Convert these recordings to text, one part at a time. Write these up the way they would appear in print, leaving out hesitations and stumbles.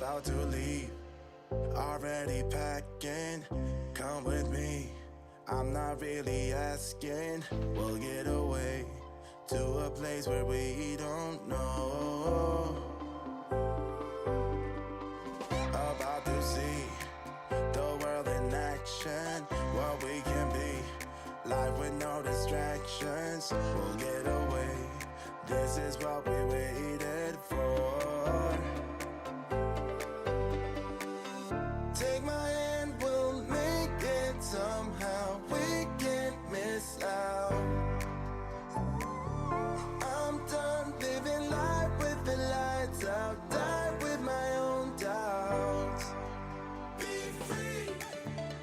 about to leave, already packing. Come with me, I'm not really asking. We'll get away to a place where we don't know. About to see the world in action, what we can be, life with no distractions. We'll get away, this is what we waited for. Take my hand, we'll make it somehow. We can't miss out. I'm done living life with the lights out. Die with my own doubts. Be free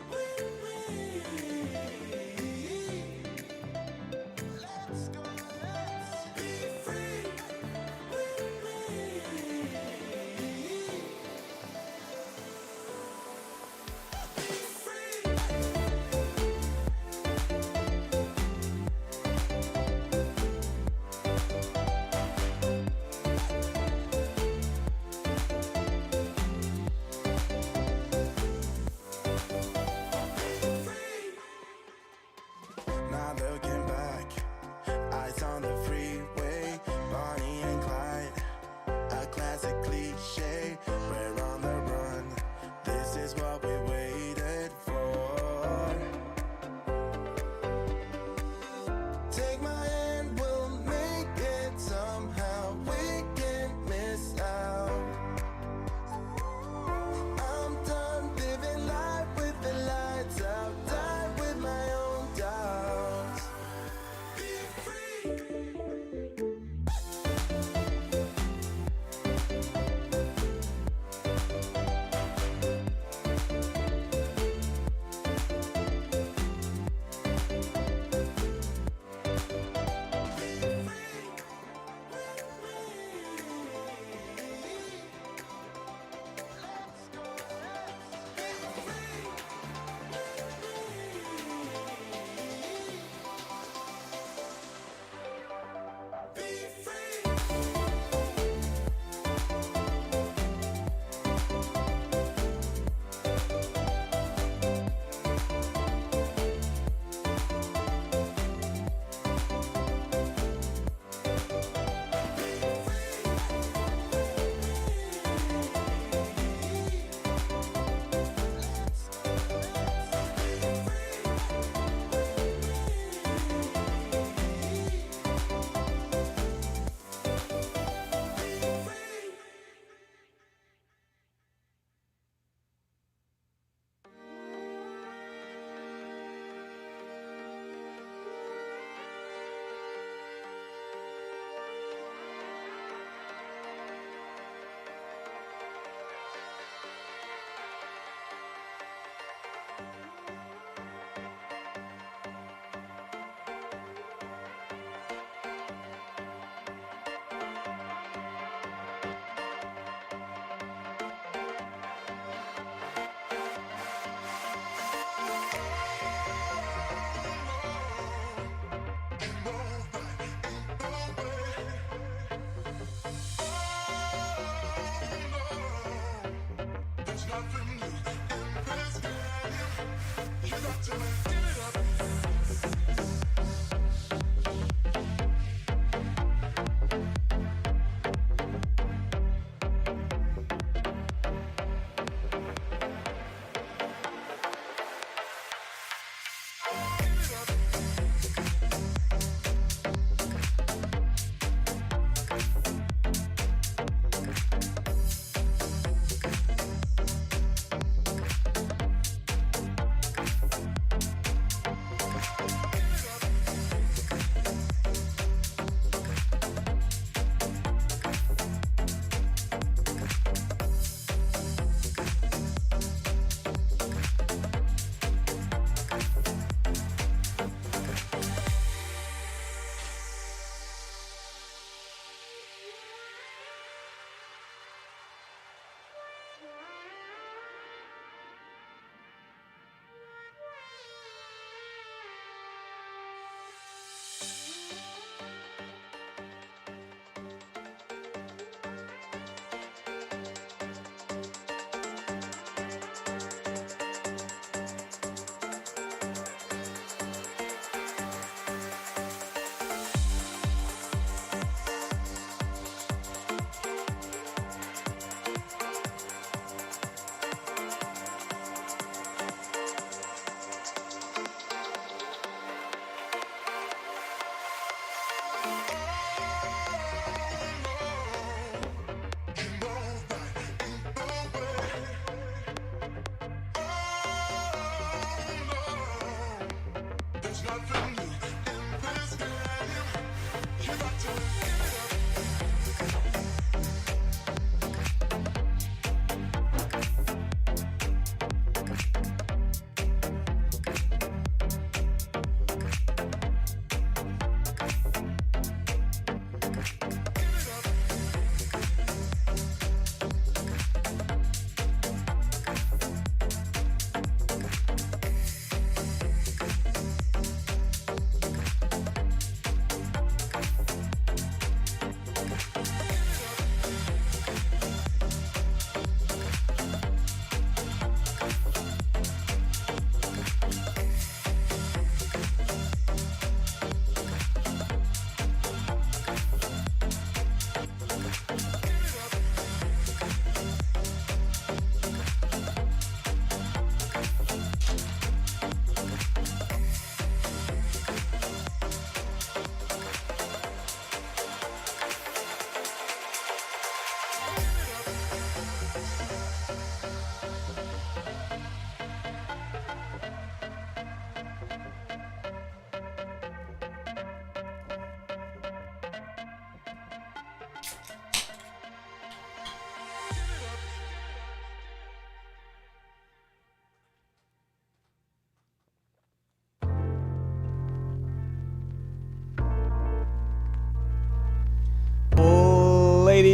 with me. Let's go, let's be free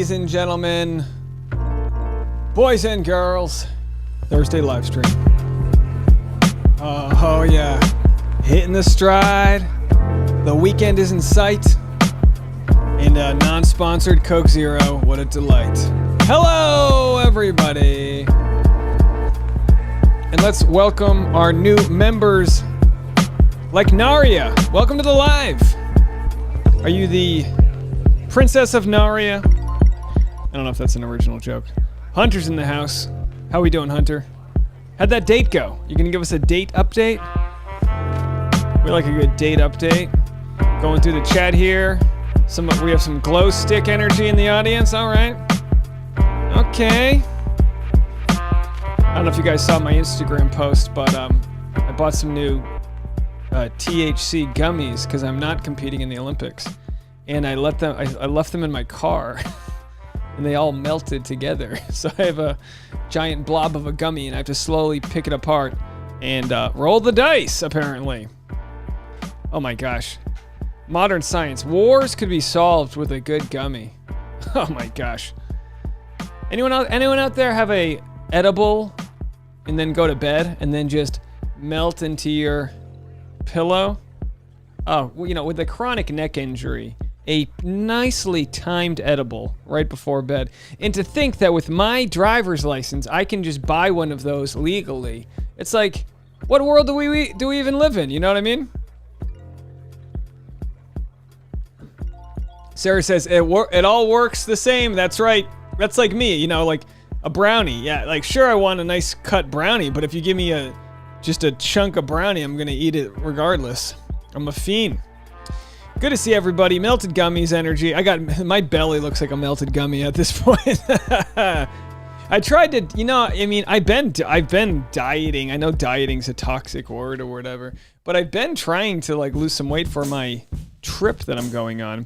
ladies and gentlemen, boys and girls, Thursday live stream. Oh yeah, hitting the stride. The weekend is in sight. And a non-sponsored Coke Zero, what a delight. Hello, everybody. And let's welcome our new members, like Naria. Welcome to the live. Are you the Princess of Naria? I don't know if that's an original joke. Hunter's in the house. How we doing, Hunter? How'd that date go? You gonna give us a date update? We like a good date update. Going through the chat here. We have some glow stick energy in the audience. All right. Okay. I don't know if you guys saw my Instagram post, but I bought some new THC gummies because I'm not competing in the Olympics, and I left them in my car, and they all melted together. So I have a giant blob of a gummy, and I have to slowly pick it apart and roll the dice. Apparently. Oh my gosh. Modern science. Wars could be solved with a good gummy. Oh my gosh. Anyone out there have a edible and then go to bed and then just melt into your pillow? Oh, well, you know, with a chronic neck injury, a nicely timed edible right before bed. And to think that with my driver's license, I can just buy one of those legally. It's like, what world do we even live in? You know what I mean? Sarah says, it all works the same. That's right. That's like me, you know, like a brownie. Yeah, like sure I want a nice cut brownie, but if you give me just a chunk of brownie, I'm going to eat it regardless. I'm a fiend. Good to see everybody. Melted gummies energy. My belly looks like a melted gummy at this point. I tried to, you know, I mean, I've been dieting. I know dieting's a toxic word or whatever, but I've been trying to like lose some weight for my trip that I'm going on.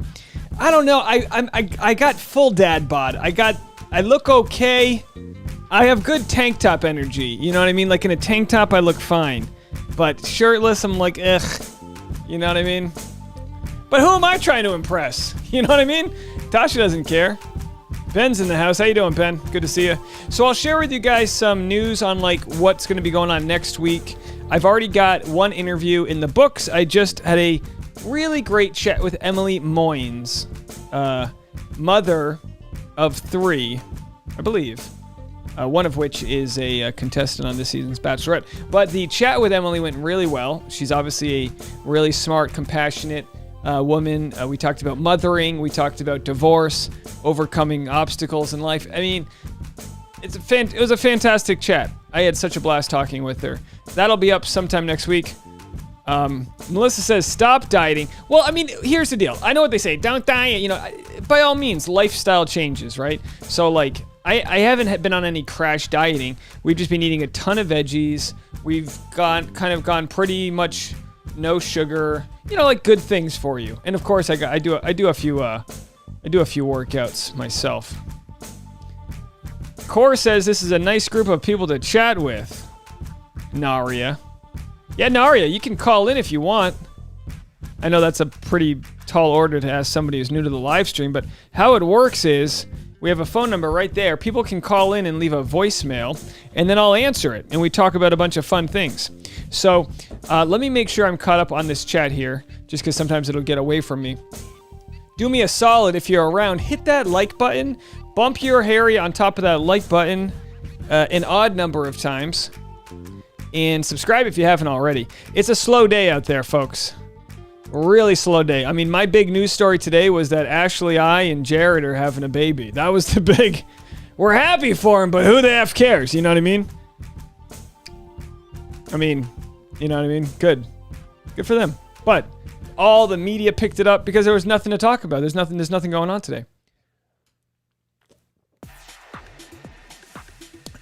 I don't know. I got full dad bod. I look okay. I have good tank top energy. You know what I mean? Like in a tank top, I look fine, but shirtless, I'm like, ugh. You know what I mean? But who am I trying to impress? You know what I mean? Tasha doesn't care. Ben's in the house. How you doing, Ben? Good to see you. So I'll share with you guys some news on like what's going to be going on next week. I've already got one interview in the books. I just had a really great chat with Emily Moynes, mother of 3, I believe. One of which is a contestant on this season's Bachelorette. But the chat with Emily went really well. She's obviously a really smart, compassionate woman. We talked about mothering. We talked about divorce, overcoming obstacles in life. I mean, it was a fantastic chat. I had such a blast talking with her. That'll be up sometime next week. Melissa says, stop dieting. Well, I mean, here's the deal. I know what they say. Don't diet. You know, by all means, lifestyle changes, right? So, like, I haven't been on any crash dieting. We've just been eating a ton of veggies. We've gone pretty much no sugar. You know, like good things for you. And of course, I do a few workouts myself. Cora says this is a nice group of people to chat with. Naria. Yeah, Naria, you can call in if you want. I know that's a pretty tall order to ask somebody who's new to the live stream, but how it works is we have a phone number right there. People can call in and leave a voicemail, and then I'll answer it, and we talk about a bunch of fun things. So let me make sure I'm caught up on this chat here, just because sometimes it'll get away from me. Do me a solid if you're around. Hit that like button. Bump your Harry on top of that like button an odd number of times. And subscribe if you haven't already. It's a slow day out there, folks. Really slow day. I mean, my big news story today was that Ashley, I, and Jared are having a baby. That was the big... We're happy for him, but who the F cares? You know what I mean? You know what I mean? Good. Good for them. But all the media picked it up because there was nothing to talk about. There's nothing going on today.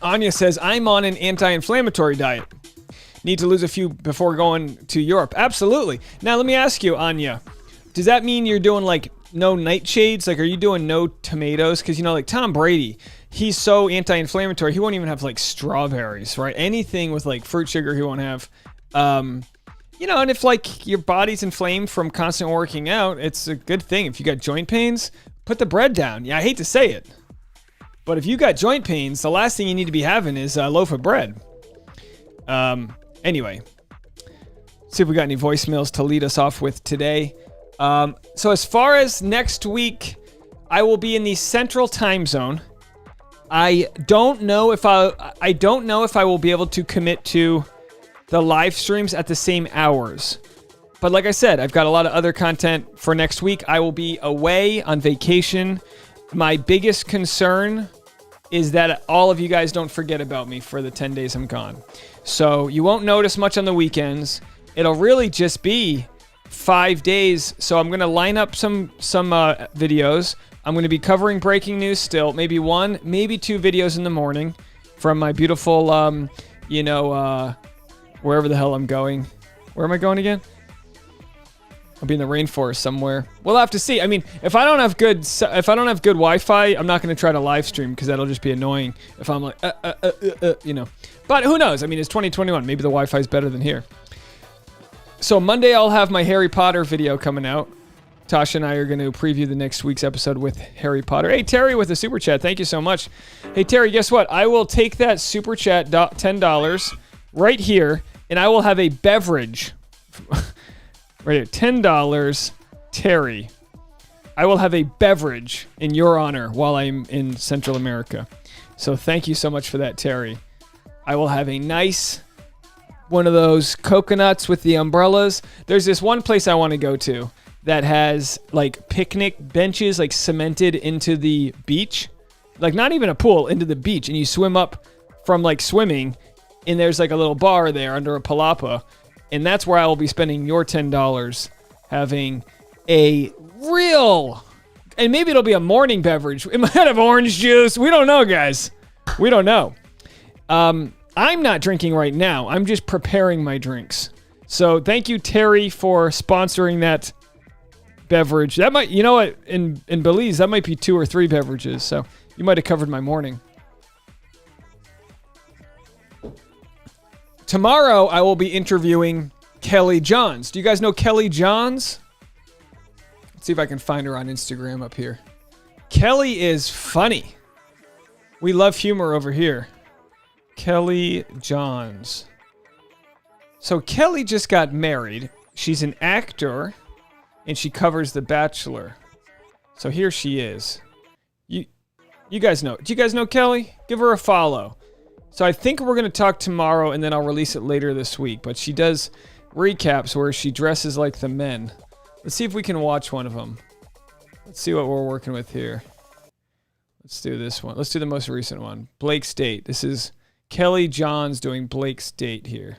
Anya says, I'm on an anti-inflammatory diet. Need to lose a few before going to Europe. Absolutely. Now, let me ask you, Anya, does that mean you're doing, like, no nightshades? Like, are you doing no tomatoes? Because, you know, like, Tom Brady, he's so anti-inflammatory, he won't even have, like, strawberries, right? Anything with, like, fruit sugar he won't have. You know, and if, like, your body's inflamed from constant working out, it's a good thing. If you got joint pains, put the bread down. Yeah, I hate to say it, but if you got joint pains, the last thing you need to be having is a loaf of bread. Anyway, see if we got any voicemails to lead us off with today. So as far as next week, I will be in the Central Time Zone. I don't know if I will be able to commit to the live streams at the same hours. But like I said, I've got a lot of other content for next week. I will be away on vacation. My biggest concern is that all of you guys don't forget about me for the 10 days I'm gone. So you won't notice much on the weekends. It'll really just be 5 days. So I'm going to line up some videos. I'm going to be covering breaking news still. Maybe 1, maybe 2 videos in the morning from my beautiful, wherever the hell I'm going. Where am I going again? I'll be in the rainforest somewhere. We'll have to see. I mean, if I don't have good Wi-Fi, I'm not going to try to live stream because that'll just be annoying if I'm like, But who knows? I mean, it's 2021. Maybe the Wi-Fi is better than here. So Monday, I'll have my Harry Potter video coming out. Tasha and I are going to preview the next week's episode with Harry Potter. Hey, Terry with a super chat. Thank you so much. Hey, Terry, guess what? I will take that super chat, $10, right here, and I will have a beverage. Right here, $10, Terry. I will have a beverage in your honor while I'm in Central America. So thank you so much for that, Terry. I will have a nice one of those coconuts with the umbrellas. There's this one place I want to go to that has like picnic benches like cemented into the beach. Like not even a pool, into the beach. And you swim up from like swimming and there's like a little bar there under a palapa. And that's where I will be spending your $10 having a real, and maybe it'll be a morning beverage. It might have orange juice. We don't know, guys. We don't know. I'm not drinking right now. I'm just preparing my drinks. So thank you, Terry, for sponsoring that beverage. That might, you know what, in Belize, that might be 2 or 3 beverages. So you might have covered my morning. Tomorrow, I will be interviewing Kelly Johns. Do you guys know Kelly Johns? Let's see if I can find her on Instagram up here. Kelly is funny. We love humor over here. Kelly Johns. So Kelly just got married. She's an actor, and she covers The Bachelor. So here she is. You guys know. Do you guys know Kelly? Give her a follow. So I think we're going to talk tomorrow, and then I'll release it later this week. But she does recaps where she dresses like the men. Let's see if we can watch one of them. Let's see what we're working with here. Let's do this one. Let's do the most recent one. Blake's Date. This is Kelly Johns doing Blake's Date here.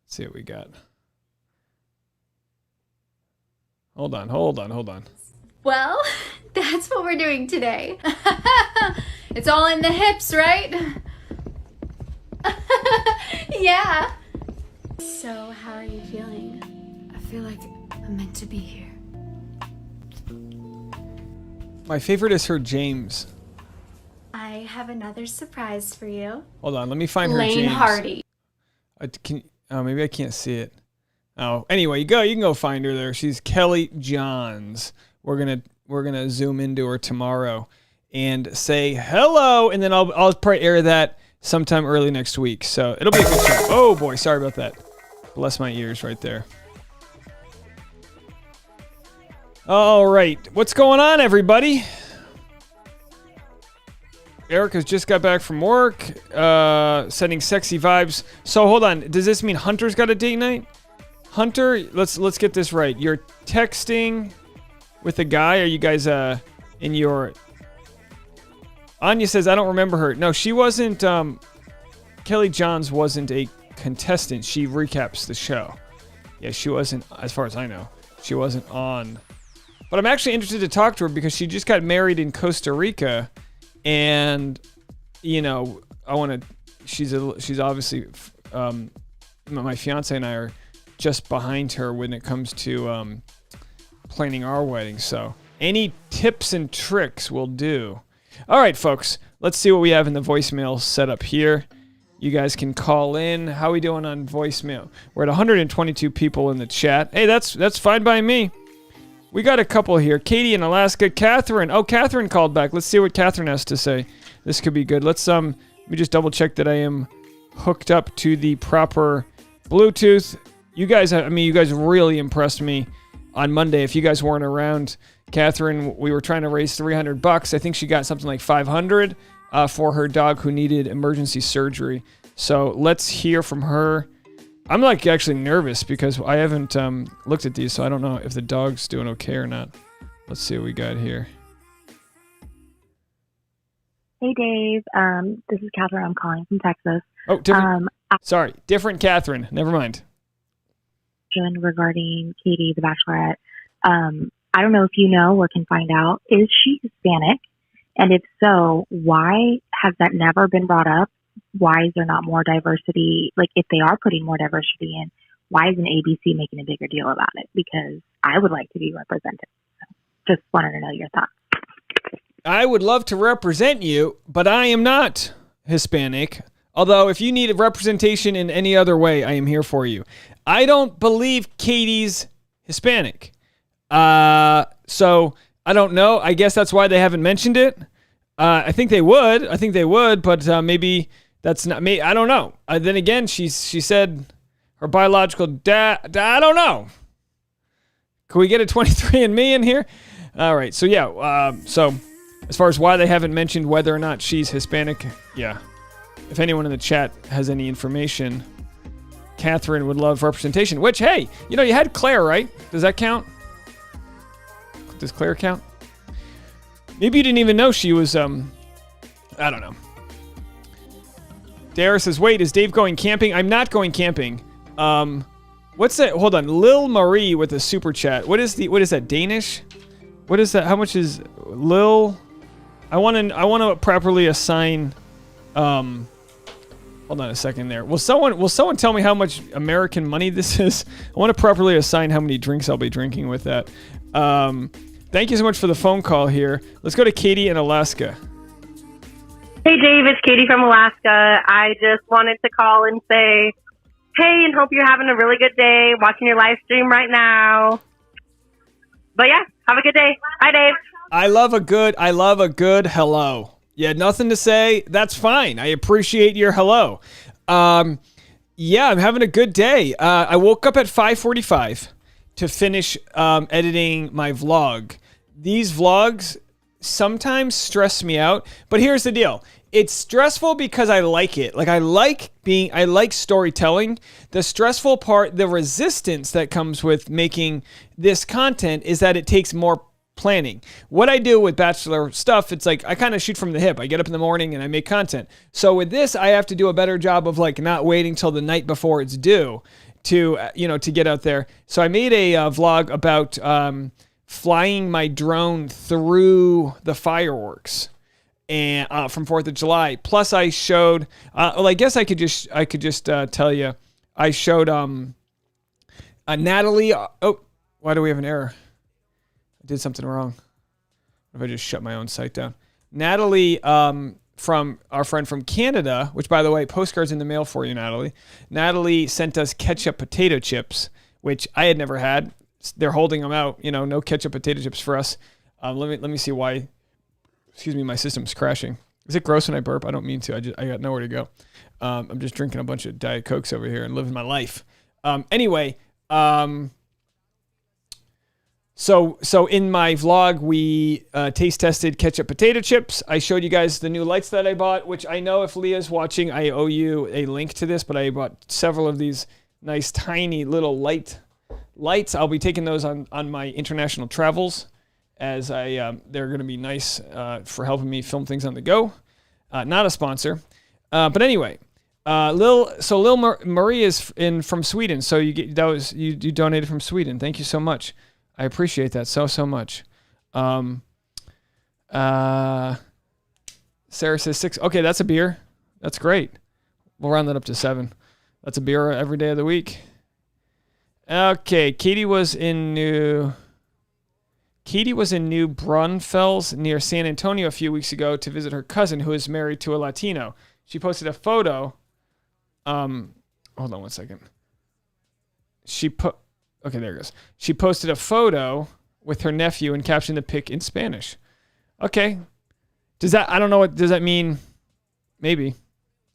Let's see what we got. Hold on. Well, that's what we're doing today. It's all in the hips, right? Yeah. So, how are you feeling? I feel like I'm meant to be here. My favorite is her James. I have another surprise for you. Hold on, let me find her Lane James. Hardy. Maybe I can't see it. Oh, anyway, you can go find her there. She's Kelly Johns. We're gonna zoom into her tomorrow and say hello, and then I'll probably air that sometime early next week. So it'll be a good show. Oh boy, sorry about that. Bless my ears right there. All right, what's going on, everybody? Erica's just got back from work, sending sexy vibes. So hold on, does this mean Hunter's got a date night? Hunter, let's get this right. You're texting with a guy. Are you guys in your? Anya says I don't remember her. No, she wasn't. Kelly Johns wasn't a contestant. She recaps the show. Yeah, she wasn't, as far as I know. She wasn't on. But I'm actually interested to talk to her because she just got married in Costa Rica, and I want to. She's obviously my fiance and I are just behind her when it comes to planning our wedding. So any tips and tricks will do. All right, folks, let's see what we have in the voicemail set up here. You guys can call in. How are we doing on voicemail? We're at 122 people in the chat. Hey, that's fine by me. We got a couple here. Katie in Alaska. Catherine. Oh, Catherine called back. Let's see what Catherine has to say. This could be good. Let me just double check that I am hooked up to the proper Bluetooth. You guys really impressed me on Monday. If you guys weren't around, Catherine, we were trying to raise $300. I think she got something like 500 for her dog who needed emergency surgery. So let's hear from her. I'm like actually nervous because I haven't looked at these, so I don't know if the dog's doing okay or not. Let's see what we got here. Hey, Dave. This is Catherine. I'm calling from Texas. Oh, different. Sorry, different Catherine. Never mind. Regarding Katie, the Bachelorette. I don't know if you know or can find out. Is she Hispanic? And if so, why has that never been brought up? Why is there not more diversity? Like, if they are putting more diversity in, why isn't ABC making a bigger deal about it? Because I would like to be represented. So just wanted to know your thoughts. I would love to represent you, but I am not Hispanic. Although, if you need representation in any other way, I am here for you. I don't believe Katie's Hispanic. So I don't know. I guess that's why they haven't mentioned it. I think they would, but maybe that's not me. I don't know. Then again, she said her biological dad. I don't know. Can we get a 23andMe in here? All right. So yeah. So as far as why they haven't mentioned whether or not she's Hispanic, yeah. If anyone in the chat has any information, Catherine would love representation. Which, hey, you had Claire, right? Does that count? Does Claire count? Maybe you didn't even know she was, I don't know. Dara says, wait, is Dave going camping? I'm not going camping. What's that? Hold on. Lil Marie with a super chat. What is that, Danish? What is that? How much is Lil? I want to properly assign, hold on a second there. Will someone tell me how much American money this is? I want to properly assign how many drinks I'll be drinking with that. Thank you so much for the phone call here. Let's go to Katie in Alaska. Hey, Dave, it's Katie from Alaska. I just wanted to call and say, hey, and hope you're having a really good day watching your live stream right now. But yeah, have a good day. Bye, Dave. I love a good hello. You had nothing to say? That's fine. I appreciate your hello. Yeah, I'm having a good day. I woke up at 5:45 to finish editing my vlog. These vlogs sometimes stress me out, but here's the deal. It's stressful because I like it. Like I like storytelling. The stressful part, the resistance that comes with making this content is that it takes more planning. What I do with Bachelor stuff, it's like I kind of shoot from the hip. I get up in the morning and I make content. So with this, I have to do a better job of like not waiting till the night before it's due to get out there. So I made a vlog about flying my drone through the fireworks and from 4th of July. Plus I showed, I guess I could just tell you, I showed Natalie. Oh, why do we have an error? I did something wrong. What if I just shut my own site down? Natalie, from our friend from Canada, which by the way, postcards in the mail for you, Natalie. Natalie sent us ketchup potato chips, which I had never had. They're holding them out, no ketchup potato chips for us. Let me see why. Excuse me, my system's crashing. Is it gross when I burp? I don't mean to. I got nowhere to go. I'm just drinking a bunch of Diet Cokes over here and living my life. Anyway, So in my vlog, we taste tested ketchup potato chips. I showed you guys the new lights that I bought, which I know if Leah's watching, I owe you a link to this, but I bought several of these nice tiny little lights. I'll be taking those on my international travels as they're going to be nice for helping me film things on the go. Not a sponsor. But anyway, Lil Marie is from Sweden. So you donated from Sweden. Thank you so much. I appreciate that so much. Sarah says 6. Okay, that's a beer. That's great. We'll round that up to 7. That's a beer every day of the week. Okay, Katie was in New Braunfels near San Antonio a few weeks ago to visit her cousin who is married to a Latino. She posted a photo. Hold on one second. Okay, there it goes. She posted a photo with her nephew and caption the pic in Spanish. Okay. I don't know what does that mean? Maybe.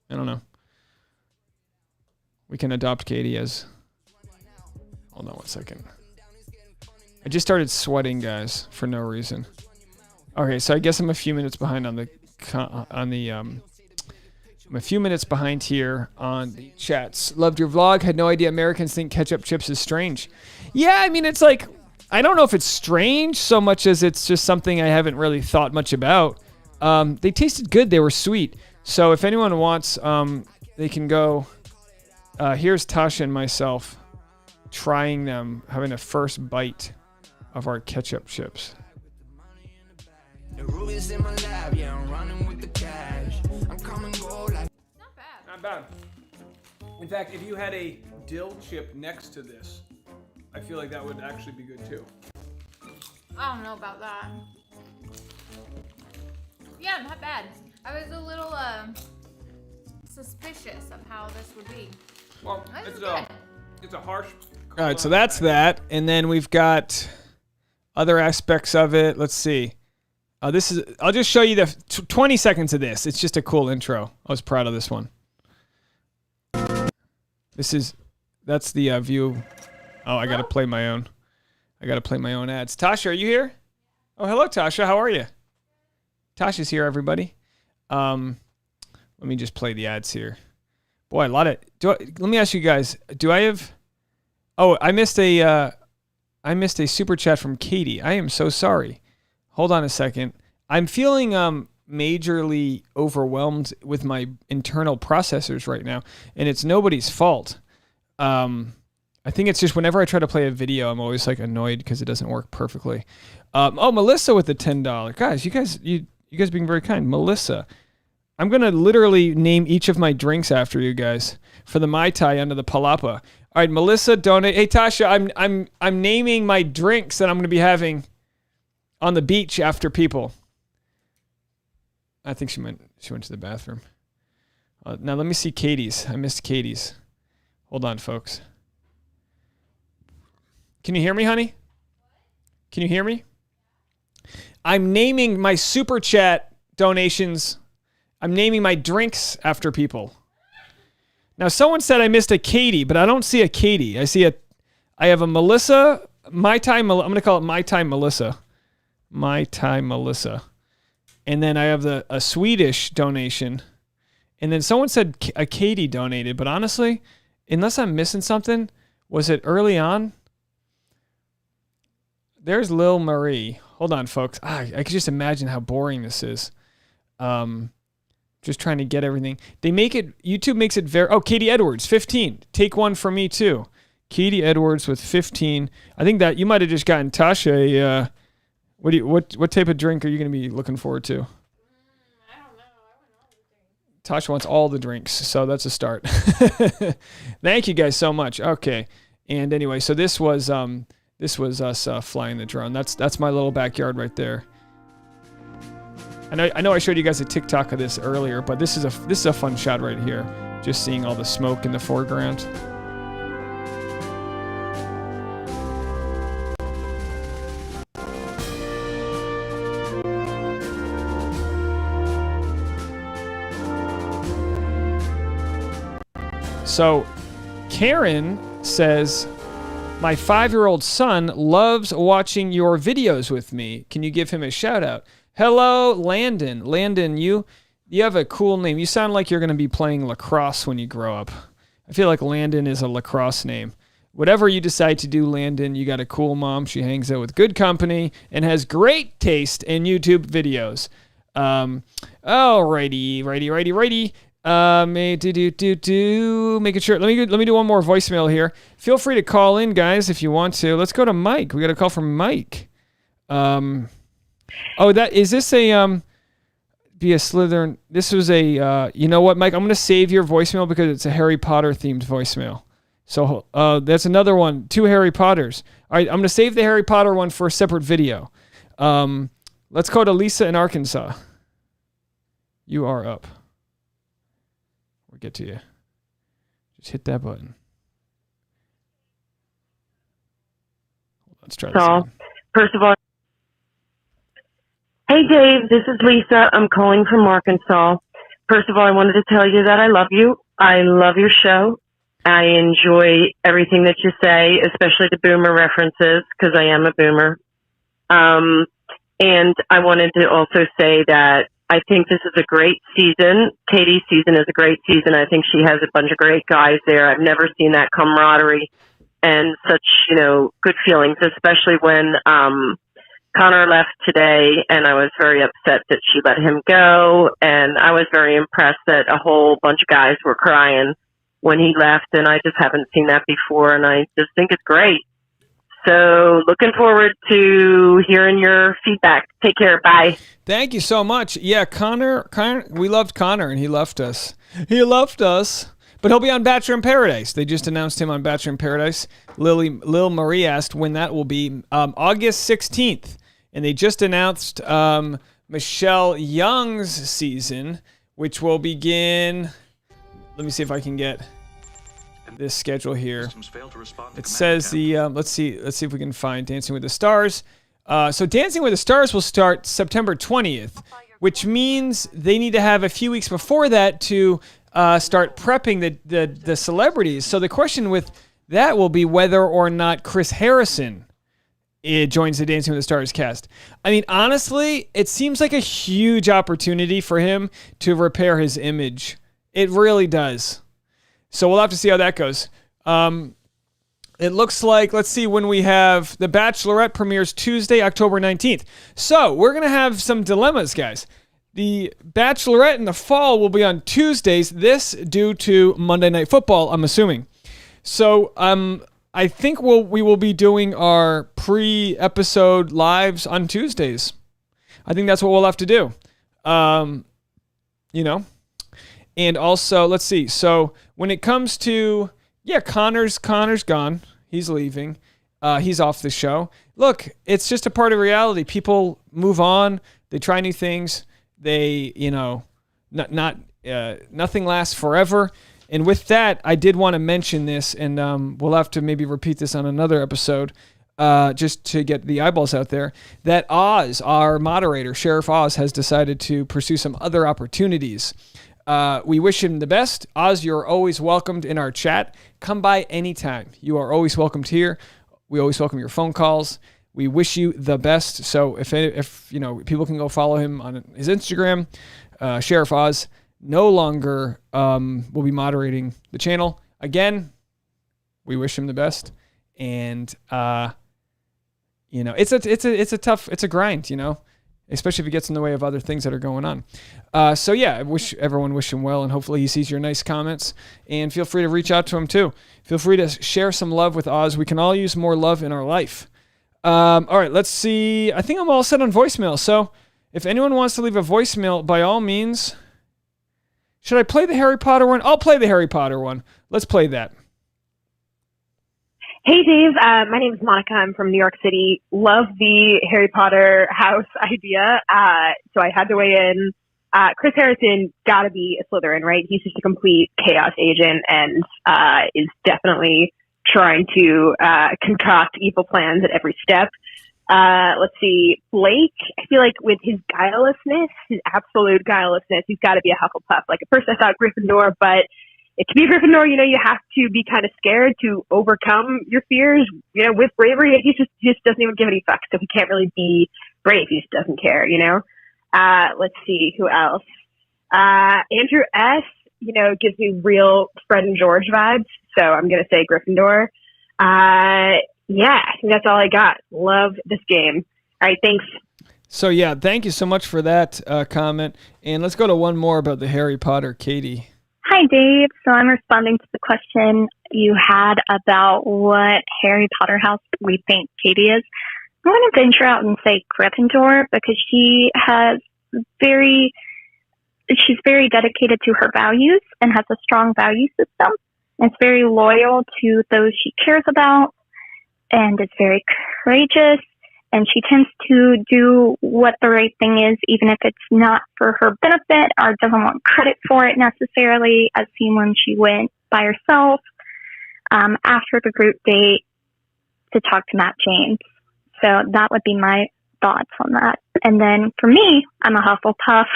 I don't know. We can adopt Katie as... Hold on 1 second. I just started sweating, guys, for no reason. Okay, so I guess I'm a few minutes behind on the I'm a few minutes behind here on the chats. Loved your vlog. Had no idea Americans think ketchup chips is strange. Yeah, I mean, it's like, I don't know if it's strange so much as it's just something I haven't really thought much about. They tasted good. They were sweet. So if anyone wants, they can go. Here's Tasha and myself trying them, having a first bite of our ketchup chips. The rubies in my lab, yeah, I'm running with the cash. I'm coming gold like... Not bad. In fact, if you had a dill chip next to this, I feel like that would actually be good too. I don't know about that. Yeah, not bad. I was a little suspicious of how this would be. Well, This it's a harsh... All right, so that's that. And then we've got other aspects of it. Let's see. I'll just show you the 20 seconds of this. It's just a cool intro. I was proud of this one. That's the view. Oh, I got to play my own. I got to play my own ads. Tasha, are you here? Oh, hello, Tasha. How are you? Tasha's here, everybody. Let me just play the ads here. Boy, a lot of... let me ask you guys. Do I have... Oh, I missed a super chat from Katie. I am so sorry. Hold on a second. I'm feeling majorly overwhelmed with my internal processors right now, and it's nobody's fault. I think it's just whenever I try to play a video, I'm always like annoyed because it doesn't work perfectly. Oh, Melissa with the $10. Guys, you guys being very kind. Melissa, I'm gonna literally name each of my drinks after you guys for the Mai Tai under the Palapa. All right, Melissa, donate. Hey, Tasha, I'm naming my drinks that I'm gonna be having on the beach after people. I think she went to the bathroom. Now let me see Katie's. I missed Katie's. Hold on, folks. Can you hear me, honey? Can you hear me? I'm naming my super chat donations. I'm naming my drinks after people. Now someone said I missed a Katie, but I don't see a Katie. I have a Melissa, Mai Tai. I'm going to call it Mai Tai Melissa. Mai Tai Melissa. And then I have a Swedish donation. And then someone said a Katie donated, but honestly, unless I'm missing something, was it early on? There's Lil Marie. Hold on, folks. I could just imagine how boring this is. Just trying to get everything. YouTube makes it very... Oh, Katie Edwards, 15. Take one from me, too. Katie Edwards with 15. I think that you might have just gotten Tasha what type of drink are you going to be looking forward to? I don't know. I want all the drinks. Tasha wants all the drinks, so that's a start. Thank you guys so much. Okay. And anyway, so this was us flying the drone. That's my little backyard right there. I know I showed you guys a TikTok of this earlier, but this is a fun shot right here. Just seeing all the smoke in the foreground. So, Karen says, my 5-year-old son loves watching your videos with me. Can you give him a shout out? Hello, Landon. Landon, you have a cool name. You sound like you're going to be playing lacrosse when you grow up. I feel like Landon is a lacrosse name. Whatever you decide to do, Landon, you got a cool mom. She hangs out with good company and has great taste in YouTube videos. Righty. Making sure. Let me do one more voicemail here. Feel free to call in, guys, if you want to. Let's go to Mike. We got a call from Mike. Is this a be a Slytherin? This was a you know what, Mike? I'm gonna save your voicemail because it's a Harry Potter themed voicemail. So that's another one. 2 Harry Potters. All right, I'm gonna save the Harry Potter one for a separate video. Let's go to Lisa in Arkansas. You are up. We'll get to you. Just hit that button. Let's try this again. First of all, hey Dave, this is Lisa. I'm calling from Arkansas. First of all, I wanted to tell you that I love you. I love your show. I enjoy everything that you say, especially the boomer references, because I am a boomer. And I wanted to also say that I think this is a great season. Katie's season is a great season. I think she has a bunch of great guys there. I've never seen that camaraderie and such, good feelings, especially when Connor left today, and I was very upset that she let him go, and I was very impressed that a whole bunch of guys were crying when he left, and I just haven't seen that before, and I just think it's great. So looking forward to hearing your feedback. Take care. Bye. Thank you so much. Yeah, Connor, we loved Connor, and he left us. He left us. But he'll be on Bachelor in Paradise. They just announced him on Bachelor in Paradise. Lil Marie asked when that will be. August 16th. And they just announced Michelle Young's season, which will begin. Let me see if I can get this schedule here. It says let's see if we can find Dancing with the Stars. So Dancing with the Stars will start September 20th, which means they need to have a few weeks before that to start prepping the celebrities. So the question with that will be whether or not Chris Harrison joins the Dancing with the Stars cast. I mean, honestly, it seems like a huge opportunity for him to repair his image. It really does. So we'll have to see how that goes. It looks like, let's see, when we have The Bachelorette premieres Tuesday, October 19th. So we're going to have some dilemmas, guys. The Bachelorette in the fall will be on Tuesdays, this due to Monday Night Football, I'm assuming. So I think we will be doing our pre-episode lives on Tuesdays. I think that's what we'll have to do. And also, let's see. So when it comes to, Connor's gone. He's leaving. He's off the show. Look, it's just a part of reality. People move on. They try new things. They, nothing lasts forever. And with that, I did want to mention this, and we'll have to maybe repeat this on another episode, just to get the eyeballs out there, that Oz, our moderator, Sheriff Oz, has decided to pursue some other opportunities. We wish him the best. Oz, you're always welcomed in our chat. Come by anytime. You are always welcomed here. We always welcome your phone calls. We wish you the best. So if people can go follow him on his Instagram, Sheriff Oz no longer will be moderating the channel. Again, we wish him the best. And it's a grind, especially if it gets in the way of other things that are going on. I wish him well, and hopefully he sees your nice comments. And feel free to reach out to him too. Feel free to share some love with Oz. We can all use more love in our life. All right, let's see. I think I'm all set on voicemail. So if anyone wants to leave a voicemail, by all means. Should I play the Harry Potter one? I'll play the Harry Potter one. Let's play that. Hey, Dave. My name is Monica. I'm from New York City. Love the Harry Potter house idea. So I had to weigh in. Chris Harrison got to be a Slytherin, right? He's just a complete chaos agent and is definitely trying to concoct evil plans at every step. Let's see. Blake, I feel like with his guilelessness, his absolute guilelessness, he's got to be a Hufflepuff. Like at first I thought Gryffindor, but it can be Gryffindor. You have to be kind of scared to overcome your fears, with bravery. He just doesn't even give any fucks. So he can't really be brave. He just doesn't care, Let's see who else. Andrew S, gives me real Fred and George vibes. So I'm going to say Gryffindor. I think that's all I got. Love this game. All right, thanks. So, thank you so much for that comment. And let's go to one more about the Harry Potter. Katie. Hi, Dave. So I'm responding to the question you had about what Harry Potter house we think Katie is. I'm going to venture out and say Gryffindor because she's very dedicated to her values and has a strong value system. And is very loyal to those she cares about and is very courageous. And she tends to do what the right thing is, even if it's not for her benefit or doesn't want credit for it necessarily, as seen when she went by herself after the group date to talk to Matt James. So that would be my thoughts on that. And then for me, I'm a Hufflepuff,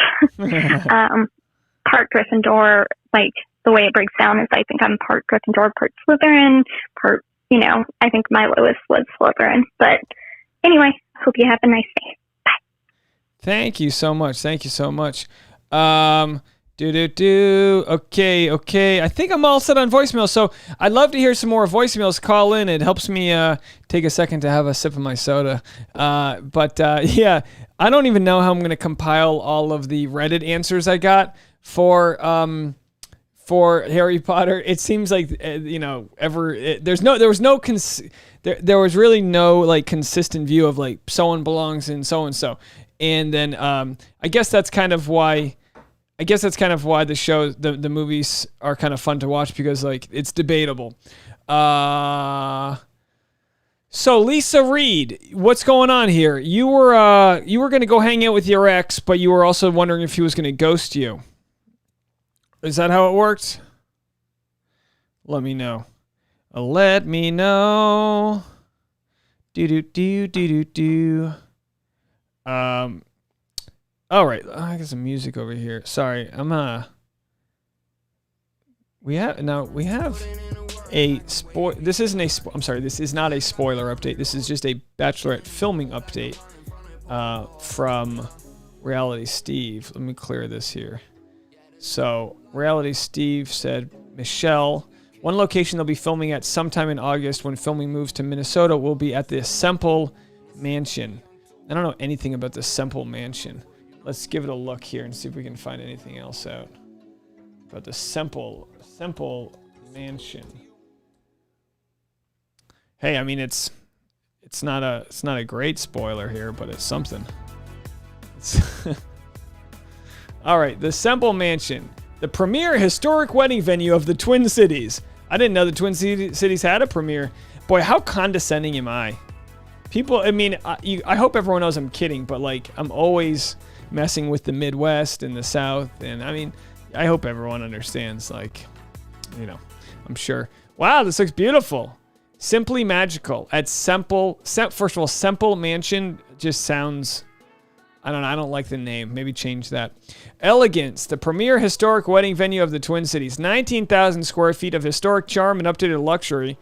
part Gryffindor. Like the way it breaks down is I think I'm part Gryffindor, part Slytherin, part, I think my lowest was Slytherin. But anyway, hope you have a nice day. Bye. Thank you so much. Thank you so much. Okay. I think I'm all set on voicemail. So I'd love to hear some more voicemails. Call in. It helps me take a second to have a sip of my soda. Yeah, I don't even know how I'm going to compile all of the Reddit answers I got for Harry Potter. It seems like there was really no like consistent view of like someone belongs in so and so, and then I guess that's kind of why the show, the movies are kind of fun to watch because like it's debatable. So Lisa Reed, what's going on here? You were going to go hang out with your ex, but you were also wondering if he was going to ghost you. Is that how it worked? Let me know. Let me know. Do. All right, I got some music over here. Sorry, we have a this is not a spoiler update. This is just a Bachelorette filming update from Reality Steve. Let me clear this here. So, Reality Steve said, Michelle, one location they'll be filming at sometime in August when filming moves to Minnesota will be at the Semple Mansion. I don't know anything about the Semple Mansion. Let's give it a look here and see if we can find anything else out about the Semple Mansion. Hey, I mean it's not a great spoiler here, but it's something. All right, the Semple Mansion, the premier historic wedding venue of the Twin Cities. I didn't know the Twin Cities had a premiere. Boy, how condescending am I? People, I mean, I hope everyone knows I'm kidding, but like I'm always messing with the Midwest and the South, and I mean, I hope everyone understands. Like, I'm sure. Wow, this looks beautiful. Simply magical at Semple. First of all, Semple Mansion just sounds. I don't know. I don't like the name. Maybe change that. Elegance, the premier historic wedding venue of the Twin Cities. 19,000 square feet of historic charm and updated luxury.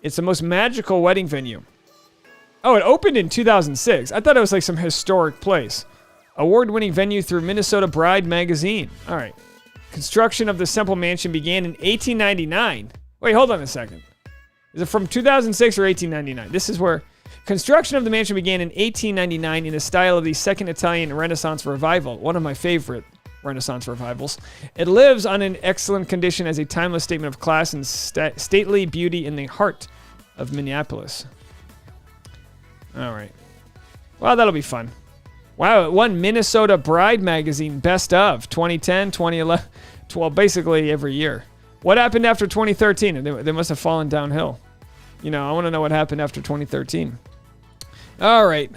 It's the most magical wedding venue. Oh, it opened in 2006. I thought it was like some historic place. Award-winning venue through Minnesota Bride magazine. All right. Construction of the Semple Mansion began in 1899. Wait, hold on a second. Is it from 2006 or 1899? This is where construction of the mansion began in 1899 in the style of the Second Italian Renaissance Revival, one of my favorite Renaissance revivals. It lives on an excellent condition as a timeless statement of class and stately beauty in the heart of Minneapolis. All right. Well, that'll be fun. Wow, it won Minnesota Bride magazine best of 2010, 2011, 12, basically every year. What happened after 2013? They must have fallen downhill. I want to know what happened after 2013. All right.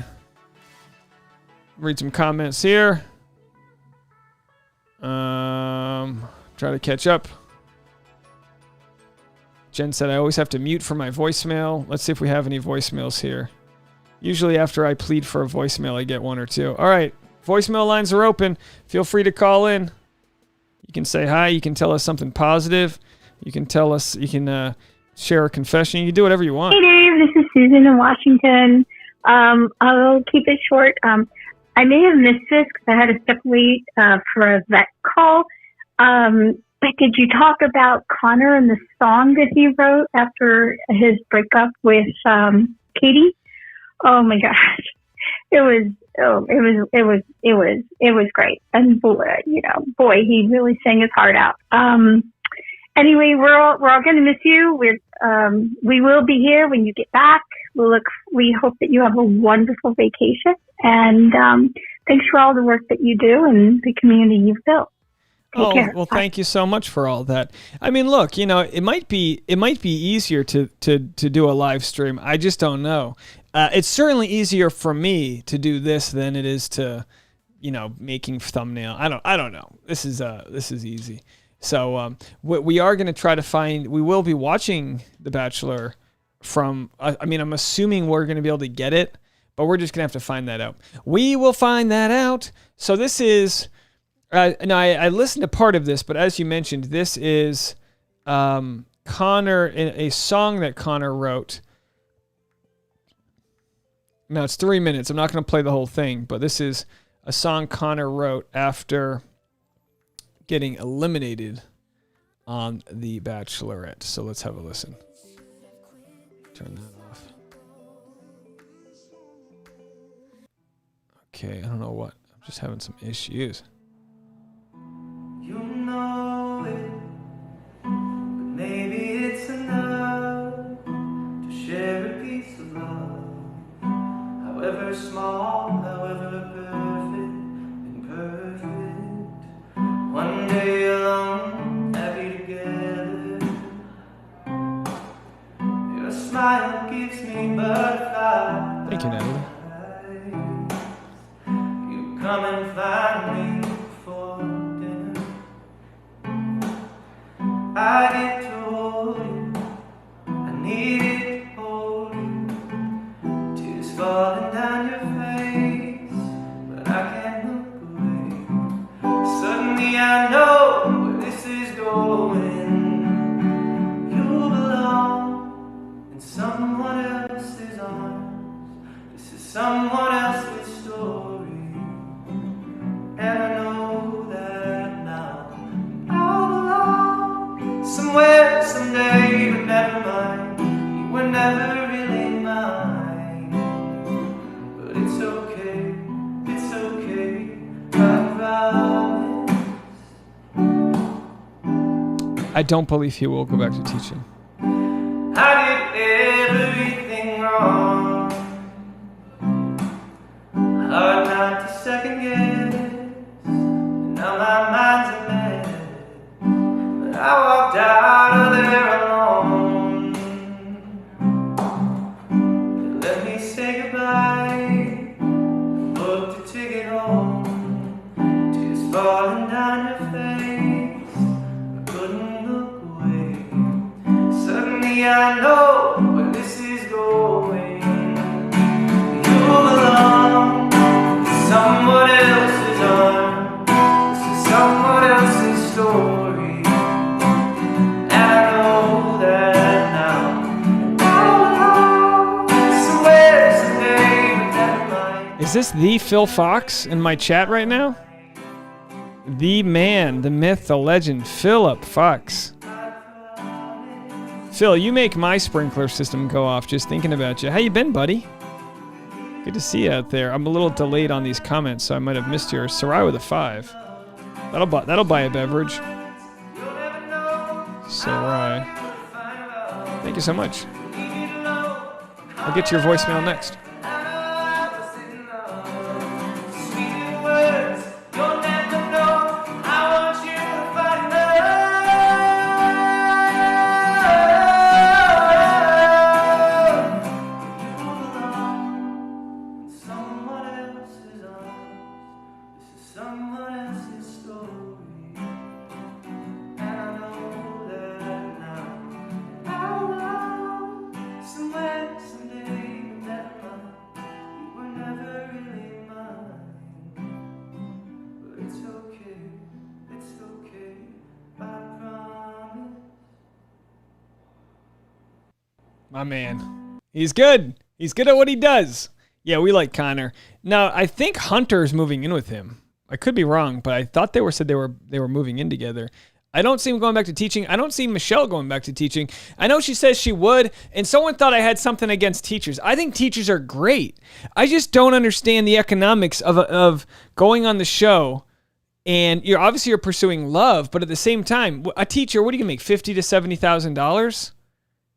Read some comments here. Try to catch up. Jen said I always have to mute for my voicemail. Let's see if we have any voicemails here. Usually after I plead for a voicemail, I get one or two. All right. Voicemail lines are open. Feel free to call in. You can say hi. You can tell us something positive. You can tell us, you can share a confession. You can do whatever you want. Hey, Dave. This is Susan in Washington. I'll keep it short. I may have missed this because I had to step away for a vet call. But did you talk about Connor and the song that he wrote after his breakup with Katie? Oh my gosh, it was great. And boy, he really sang his heart out. Anyway, we're all going to miss you. We will be here when you get back. We hope that you have a wonderful vacation, and thanks for all the work that you do and the community you've built. Take care. Well, thank you so much for all that. I mean, look, it might be easier to do a live stream. I just don't know. It's certainly easier for me to do this than it is to, making thumbnail. I don't know. This is easy. So we are going to try to find. We will be watching The Bachelor from. I'm assuming we're going to be able to get it. But we're just going to have to find that out. We will find that out. So this is, now I listened to part of this, but as you mentioned, this is Connor, a song that Connor wrote. Now it's 3 minutes. I'm not going to play the whole thing, but this is a song Connor wrote after getting eliminated on The Bachelorette. So let's have a listen. Turn that off. Okay, I don't know what. I'm just having some issues. You know it, but maybe it's enough to share a piece of love, however small, however perfect, imperfect. One day alone, happy together. Your smile gives me butterflies. Thank you, Natalie. You come and find me for dinner. I get to hold you, I need to hold you. Tears falling down your face, but I can't look away. Suddenly I know where this is going. You belong in someone else's arms. This is someone else's story, and I know that now. I'll belong somewhere, someday, but never mind. You were never really mine, but it's okay, I promise. I don't believe he will go back to teaching. I did everything wrong. Hard not to second guess. Now my mind's a mess. But I walked out of there alone. You let me say goodbye. Booked a ticket home. Tears falling down your face. I couldn't look away. Suddenly I know where this is going. You belong in someone else's arms. This is someone else's story, and I know that now. I belong somewhere, someday, but never mind. Is this the Phil Fox in my chat right now? The man, the myth, the legend, Philip Fox. Phil, you make my sprinkler system go off just thinking about you. How you been, buddy? Good to see you out there. I'm a little delayed on these comments, so I might have missed yours. Sarai with a 5. That'll buy a beverage. Sarai. Thank you so much. I'll get to your voicemail next. My man. He's good. He's good at what he does. Yeah, we like Connor. Now, I think Hunter's moving in with him. I could be wrong, but I thought they said they were moving in together. I don't see him going back to teaching. I don't see Michelle going back to teaching. I know she says she would, and someone thought I had something against teachers. I think teachers are great. I just don't understand the economics of going on the show, and you're pursuing love, but at the same time, a teacher, what are you gonna make, $50,000 to $70,000,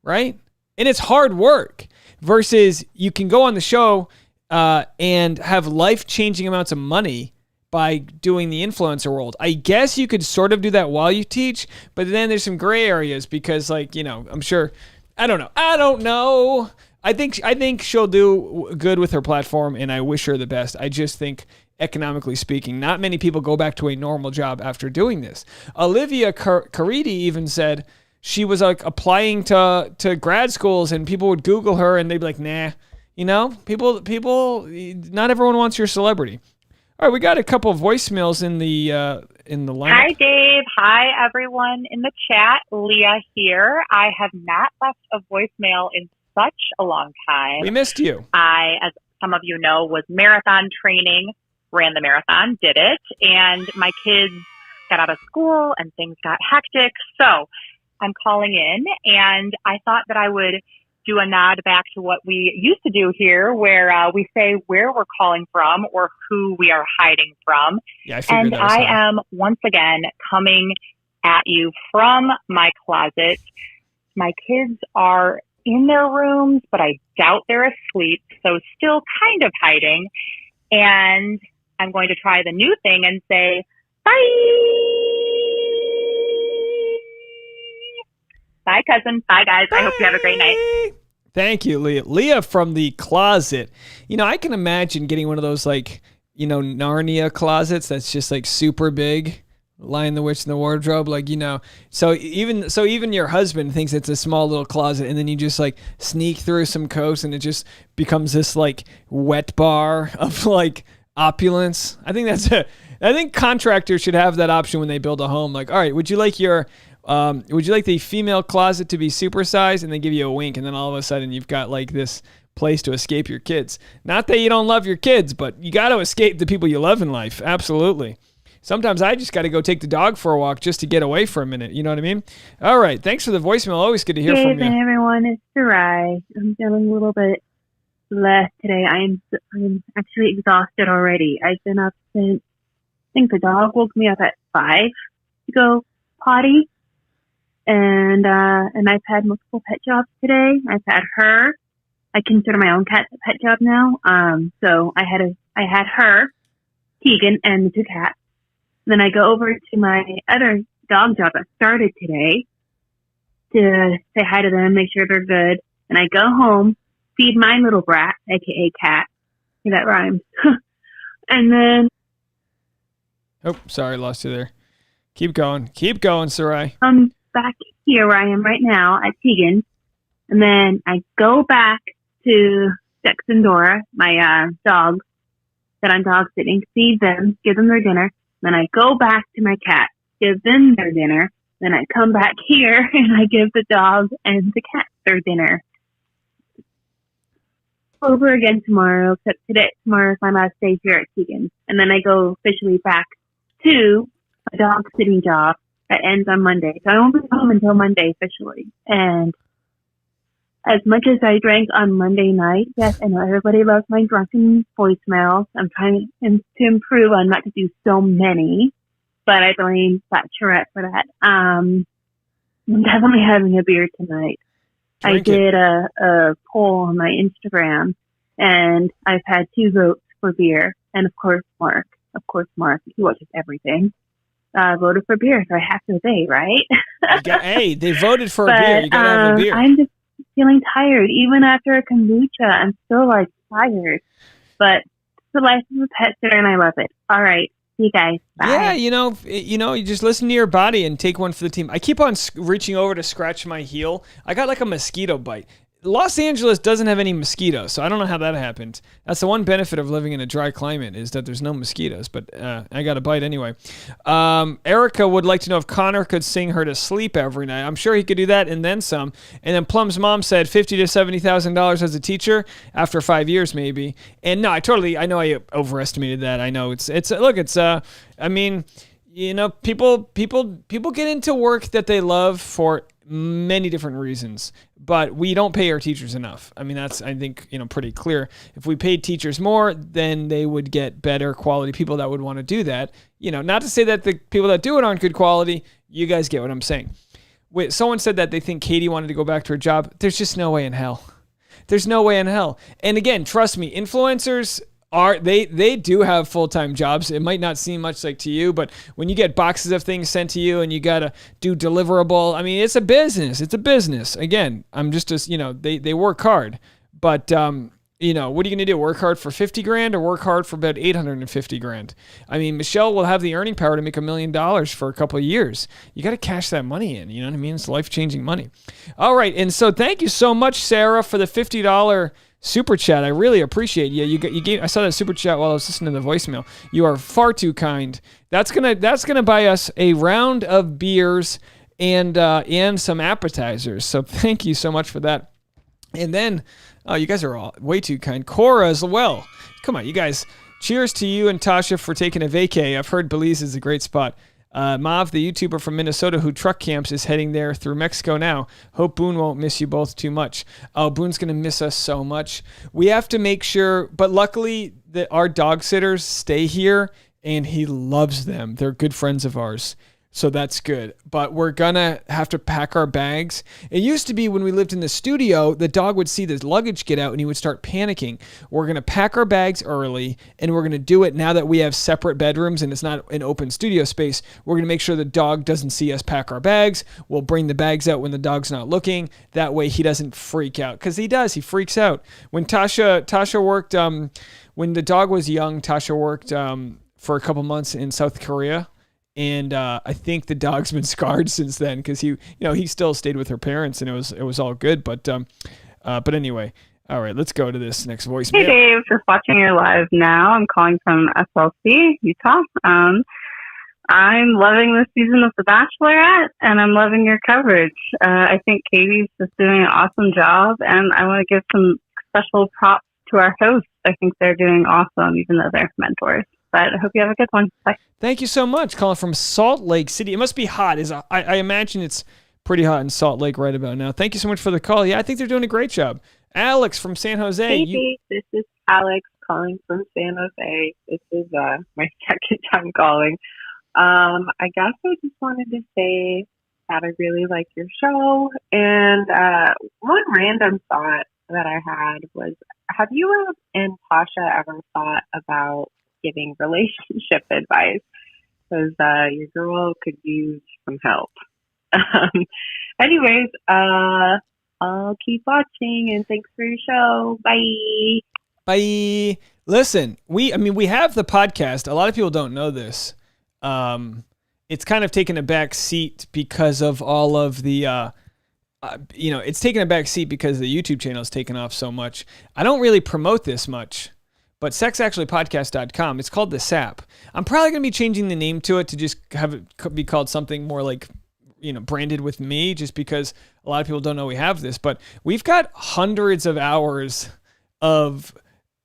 right? And it's hard work versus you can go on the show and have life-changing amounts of money by doing the influencer world. I guess you could sort of do that while you teach, but then there's some gray areas because, I'm sure, I don't know. I think she'll do good with her platform, and I wish her the best. I just think, economically speaking, not many people go back to a normal job after doing this. Olivia Caridi even said she was applying to grad schools, and people would Google her and they'd be like, nah. You know, people, not everyone wants your celebrity. All right, we got a couple of voicemails in the lineup. Hi, Dave. Hi, everyone in the chat. Leah here. I have not left a voicemail in such a long time. We missed you. I, as some of you know, was marathon training, ran the marathon, did it, and my kids got out of school and things got hectic. So I'm calling in, and I thought that I would do a nod back to what we used to do here, where we say where we're calling from or who we are hiding from. Yeah, I figured and that was I how. am once again coming at you from my closet. My kids are in their rooms, but I doubt they're asleep, so still kind of hiding. And I'm going to try the new thing and say, bye! Bye, cousin. Bye, guys. I hope you have a great night. Thank you, Leah. Leah from the closet. You know, I can imagine getting one of those, like, you know, Narnia closets that's just like super big. Lion the Witch in the Wardrobe, like, you know, so even your husband thinks it's a small little closet, and then you just like sneak through some coats and it just becomes this like wet bar of like opulence. I think contractors should have that option when they build a home. Like, all right, would you like the female closet to be supersized? And they give you a wink, and then all of a sudden you've got like this place to escape your kids. Not that you don't love your kids, but you got to escape the people you love in life. Absolutely. Sometimes I just got to go take the dog for a walk just to get away for a minute. You know what I mean? All right. Thanks for the voicemail. Always good to hear from you. Hey, everyone. It's Sarai. I'm feeling a little bit less today. I'm actually exhausted already. I've been up since, I think the dog woke me up at 5 to go potty. And I've had multiple pet jobs today. I've had her. I consider my own cat a pet job now. So I had her, Keegan, and the 2 cats. Then I go over to my other dog job that started today to say hi to them, make sure they're good. And I go home, feed my little brat, aka cat. See, that rhymes. And then... Oh, sorry, lost you there. Keep going, Sarai. I'm back here where I am right now at Keegan. And then I go back to Dex and Dora, my dogs that I'm dog sitting, feed them, give them their dinner. Then I go back to my cat, give them their dinner. Then I come back here and I give the dog and the cat their dinner. Over again tomorrow, except tomorrow is my last day here at Keegan. And then I go officially back to a dog sitting job that ends on Monday. So I won't be home until Monday officially. And as much as I drank on Monday night, yes, I know everybody loves my drunken voicemails. I'm trying to improve on not to do so many, but I blame Bachelorette for that. I'm definitely having a beer tonight. I did a poll on my Instagram, and I've had 2 votes for beer. And of course, Mark, he watches everything, voted for beer. So I have to obey, right? Hey, they voted for a beer. You gotta have a beer. I'm just feeling tired. Even after a kombucha, I'm still like tired. But it's the life of a pet sitter, and I love it. All right. See you guys. Bye. Yeah, you know, you just listen to your body and take one for the team. I keep on reaching over to scratch my heel. I got like a mosquito bite. Los Angeles doesn't have any mosquitoes, so I don't know how that happened. That's the one benefit of living in a dry climate is that there's no mosquitoes, but I got a bite anyway. Erica would like to know if Connor could sing her to sleep every night. I'm sure he could do that and then some. And then Plum's mom said $50,000 to $70,000 as a teacher after 5 years maybe. And no, I know I overestimated that. I know I mean, you know, people get into work that they love for many different reasons, but we don't pay our teachers enough. I mean, that's, I think, you know, pretty clear. If we paid teachers more, then they would get better quality people that would want to do that. You know, not to say that the people that do it aren't good quality. You guys get what I'm saying. Wait, someone said that they think Katie wanted to go back to her job. There's just no way in hell. There's no way in hell. And again, trust me, influencers they do have full-time jobs. It might not seem much like to you, but when you get boxes of things sent to you and you gotta do deliverable, I mean, it's a business. It's a business. Again, I'm just you know, they work hard, but you know, what are you gonna do? Work hard for $50,000 or work hard for about $850,000? I mean, Michelle will have the earning power to make $1 million for a couple of years. You got to cash that money in. You know what I mean? It's life-changing money. All right, and so thank you so much, Sarah, for the $50 super chat. I really appreciate you. You gave. I saw that super chat while I was listening to the voicemail. You are far too kind. That's gonna buy us a round of beers and some appetizers. So thank you so much for that. And then, you guys are all way too kind. Cora as well. Come on, you guys. Cheers to you and Tasha for taking a vacay. I've heard Belize is a great spot. Mav, the YouTuber from Minnesota who truck camps, is heading there through Mexico now. Hope Boone won't miss you both too much. Oh, Boone's going to miss us so much. We have to make sure, but luckily our dog sitters stay here, and he loves them. They're good friends of ours. So that's good. But we're going to have to pack our bags. It used to be when we lived in the studio, the dog would see the luggage get out and he would start panicking. We're going to pack our bags early, and we're going to do it now that we have separate bedrooms and it's not an open studio space. We're going to make sure the dog doesn't see us pack our bags. We'll bring the bags out when the dog's not looking. That way he doesn't freak out. Because he does. He freaks out. When Tasha worked, when the dog was young, Tasha worked for a couple months in South Korea. And I think the dog's been scarred since then because he still stayed with her parents and it was all good. But anyway, all right, let's go to this next voicemail. Hey Dave, just watching your live now. I'm calling from SLC, Utah. I'm loving this season of The Bachelorette, and I'm loving your coverage. I think Katie's just doing an awesome job, and I want to give some special props to our hosts. I think they're doing awesome, even though they're mentors. But I hope you have a good one. Bye. Thank you so much. Calling from Salt Lake City. It must be hot. I imagine it's pretty hot in Salt Lake right about now. Thank you so much for the call. Yeah, I think they're doing a great job. Alex from San Jose. Hey, this is Alex calling from San Jose. This is my second time calling. I guess I just wanted to say that I really like your show. And one random thought that I had was, have you and Tasha ever thought about giving relationship advice? Because your girl could use some help. Anyways, I'll keep watching, and thanks for your show. Bye. Bye. Listen, we have the podcast. A lot of people don't know this. It's kind of taken a back seat because of all of the, it's taken a back seat because the YouTube channel has taken off so much. I don't really promote this much, but sexactuallypodcast.com, it's called The Sap. I'm probably going to be changing the name to it to just have it be called something more like, branded with me, just because a lot of people don't know we have this. But we've got hundreds of hours of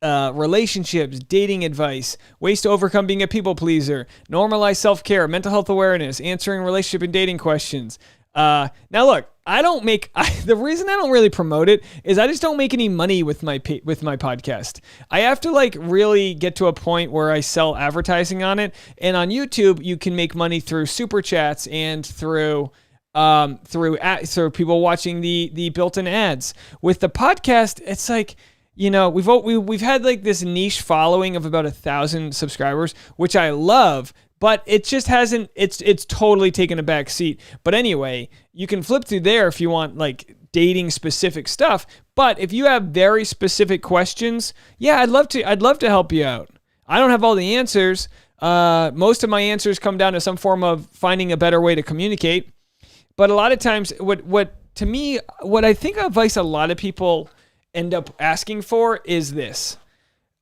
relationships, dating advice, ways to overcome being a people pleaser, normalize self-care, mental health awareness, answering relationship and dating questions. Now look, the reason I don't really promote it is I just don't make any money with my podcast. I have to really get to a point where I sell advertising on it. And on YouTube, you can make money through super chats and through people watching the built-in ads. With the podcast, it's we've had this niche following of about 1,000 subscribers, which I love. But it just hasn't, it's totally taken a back seat. But anyway, you can flip through there if you want dating specific stuff. But if you have very specific questions, yeah, I'd love to help you out. I don't have all the answers. Most of my answers come down to some form of finding a better way to communicate. But a lot of times what I think advice a lot of people end up asking for is this.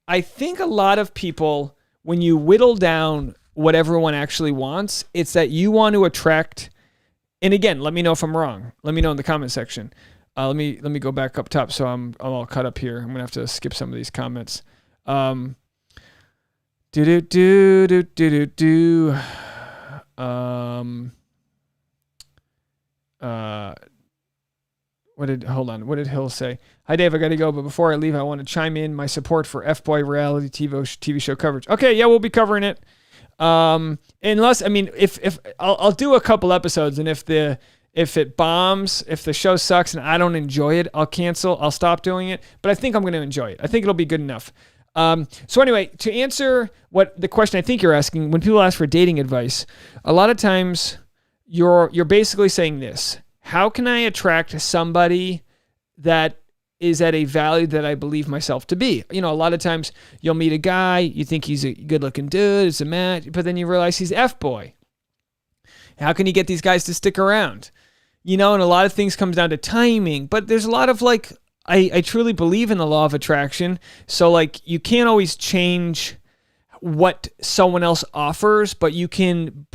I think a lot of people, when you whittle down what everyone actually wants, it's that you want to attract, and again, let me know if I'm wrong. Let me know in the comment section. Let me go back up top so I'm all caught up here. I'm gonna have to skip some of these comments. Hold on. What did Hill say? Hi, Dave. I got to go, but before I leave, I want to chime in my support for F-Boy reality TV show coverage. Okay, yeah, we'll be covering it. If I'll do a couple episodes, and if it bombs, if the show sucks and I don't enjoy it, I'll cancel. I'll stop doing it. But I think I'm going to enjoy it. I think it'll be good enough. So anyway, to answer what the question I think you're asking, when people ask for dating advice, a lot of times you're basically saying this: how can I attract somebody that is at a value that I believe myself to be? A lot of times you'll meet a guy, you think he's a good-looking dude, it's a match, but then you realize he's F-boy. How can you get these guys to stick around? And a lot of things comes down to timing, but there's a lot of I truly believe in the law of attraction. So like you can't always change what someone else offers, but you can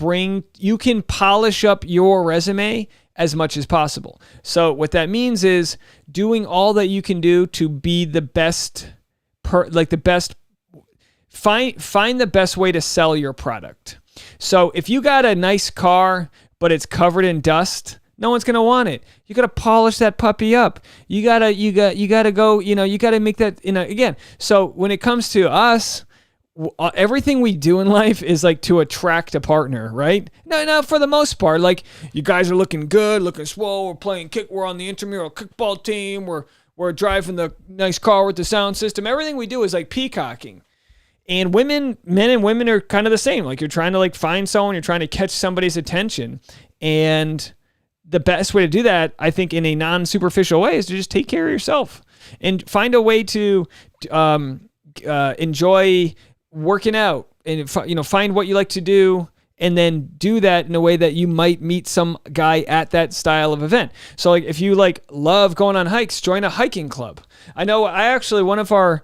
polish up your resume as much as possible. So what that means is doing all that you can do to be the best, find the best way to sell your product. So if you got a nice car, but it's covered in dust, no one's going to want it. You got to polish that puppy up. You got to go, you got to make that, again. So when it comes to us, everything we do in life is like to attract a partner, right? No, for the most part, like you guys are looking good, looking swole. We're playing we're on the intramural kickball team. We're driving the nice car with the sound system. Everything we do is like peacocking. And men and women are kind of the same. Like you're trying to like find someone, you're trying to catch somebody's attention. And the best way to do that, I think, in a non-superficial way is to just take care of yourself and find a way to enjoy working out and, find what you like to do and then do that in a way that you might meet some guy at that style of event. So like if you like love going on hikes, join a hiking club. I know one of our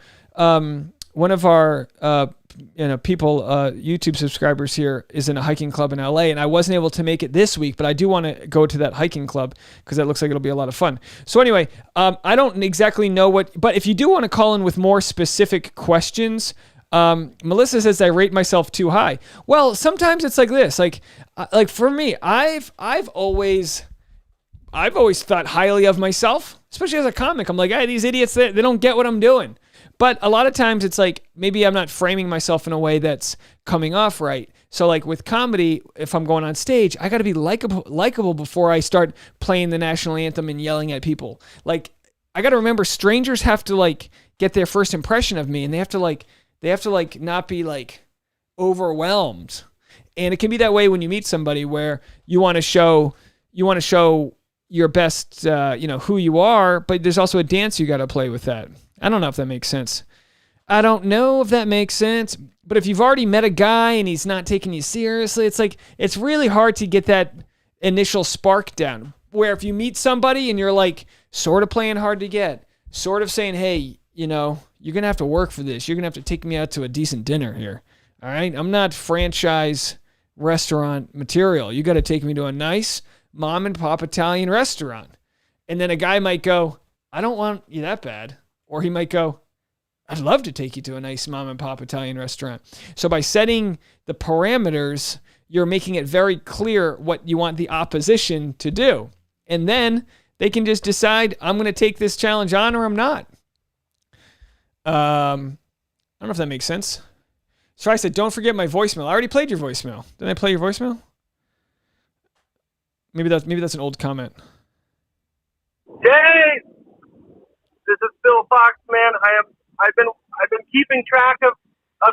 people, YouTube subscribers here is in a hiking club in LA, and I wasn't able to make it this week, but I do want to go to that hiking club because that looks like it'll be a lot of fun. So anyway, I don't exactly know but if you do want to call in with more specific questions, Melissa says I rate myself too high. Well, sometimes it's like this, like for me, I've always thought highly of myself, especially as a comic. I'm like, hey, these idiots, they don't get what I'm doing. But a lot of times it's like, maybe I'm not framing myself in a way that's coming off right. So like with comedy, if I'm going on stage, I got to be likable before I start playing the national anthem and yelling at people. Like I got to remember, strangers have to like get their first impression of me, and they have to not be like overwhelmed. And it can be that way when you meet somebody where you want to show your best, who you are, but there's also a dance you got to play with that. I don't know if that makes sense. But if you've already met a guy and he's not taking you seriously, it's like, it's really hard to get that initial spark down. Where if you meet somebody and you're like sort of playing hard to get, sort of saying, hey, you're going to have to work for this. You're going to have to take me out to a decent dinner here. All right. I'm not franchise restaurant material. You got to take me to a nice mom and pop Italian restaurant. And then a guy might go, I don't want you that bad. Or he might go, I'd love to take you to a nice mom and pop Italian restaurant. So by setting the parameters, you're making it very clear what you want the opposition to do. And then they can just decide, I'm going to take this challenge on or I'm not. I don't know if that makes sense. So I said, don't forget my voicemail. I already played your voicemail. Didn't I play your voicemail? Maybe that's an old comment. Dave, this is Phil Fox, man. I've been keeping track of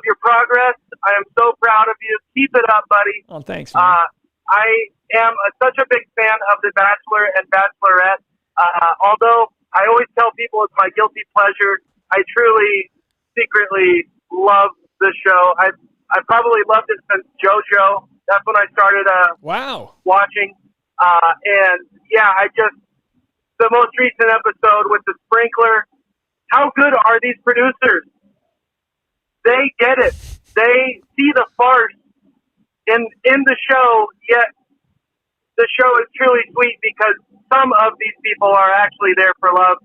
your progress. I am so proud of you. Keep it up, buddy. Oh, thanks, man. I am such a big fan of The Bachelor and Bachelorette. Although I always tell people it's my guilty pleasure, I truly, secretly love the show. I probably loved it since JoJo. That's when I started watching. And yeah, the most recent episode with the sprinkler. How good are these producers? They get it. They see the farce in the show, yet the show is truly sweet because some of these people are actually there for love,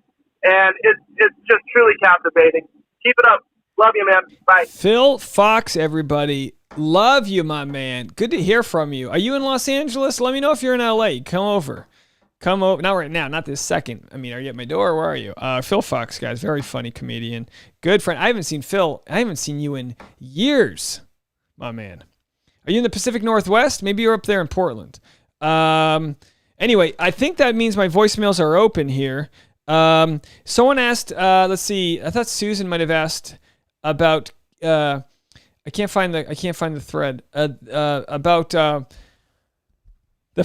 and it's just truly captivating. Keep it up. Love you, man. Bye. Phil Fox, everybody. Love you, my man. Good to hear from you. Are you in Los Angeles? Let me know if you're in LA. Come over. Not right now, not this second. I mean, are you at my door? Where are you? Phil Fox, guys, very funny comedian. Good friend. I haven't seen you in years, my man. Are you in the Pacific Northwest? Maybe you're up there in Portland. Anyway, I think that means my voicemails are open here. Someone asked, let's see, I thought Susan might have asked about, I can't find the thread, about the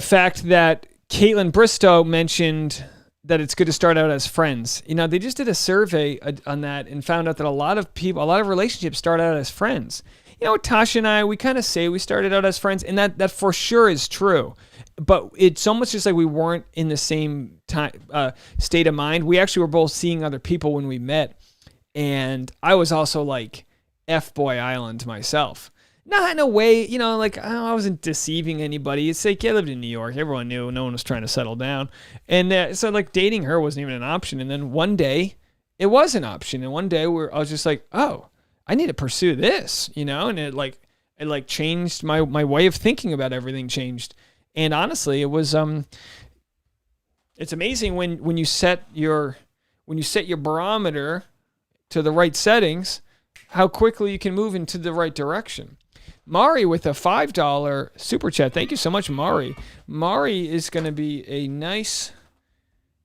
fact that Caitlin Bristow mentioned that it's good to start out as friends. They just did a survey on that and found out that a lot of relationships start out as friends. Tasha and I, we kind of say we started out as friends, and that for sure is true. but it's almost just like we weren't in the same time state of mind. We actually were both seeing other people when we met, and I was also like F-boy island myself. Not in a way, you know, like I wasn't deceiving anybody. It's like I lived in New York. Everyone knew. No one was trying to settle down. And so like dating her wasn't even an option. And then one day it was an option. And one day I was just like, oh, I need to pursue this, you know? And it changed my way of thinking about everything changed. And honestly, it was, it's amazing when you set your barometer to the right settings, how quickly you can move into the right direction. Mari with a $5 super chat. Thank you so much, Mari. Mari is going to be a nice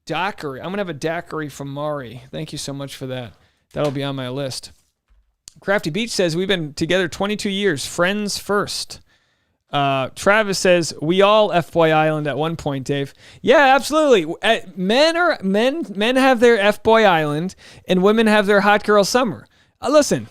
daiquiri. I'm going to have a daiquiri from Mari. Thank you so much for that. That'll be on my list. Crafty Beach says, we've been together 22 years. Friends first. Travis says, we all F-boy island at one point, Dave. Yeah, absolutely. Men have their F-boy island and women have their hot girl summer. Listen,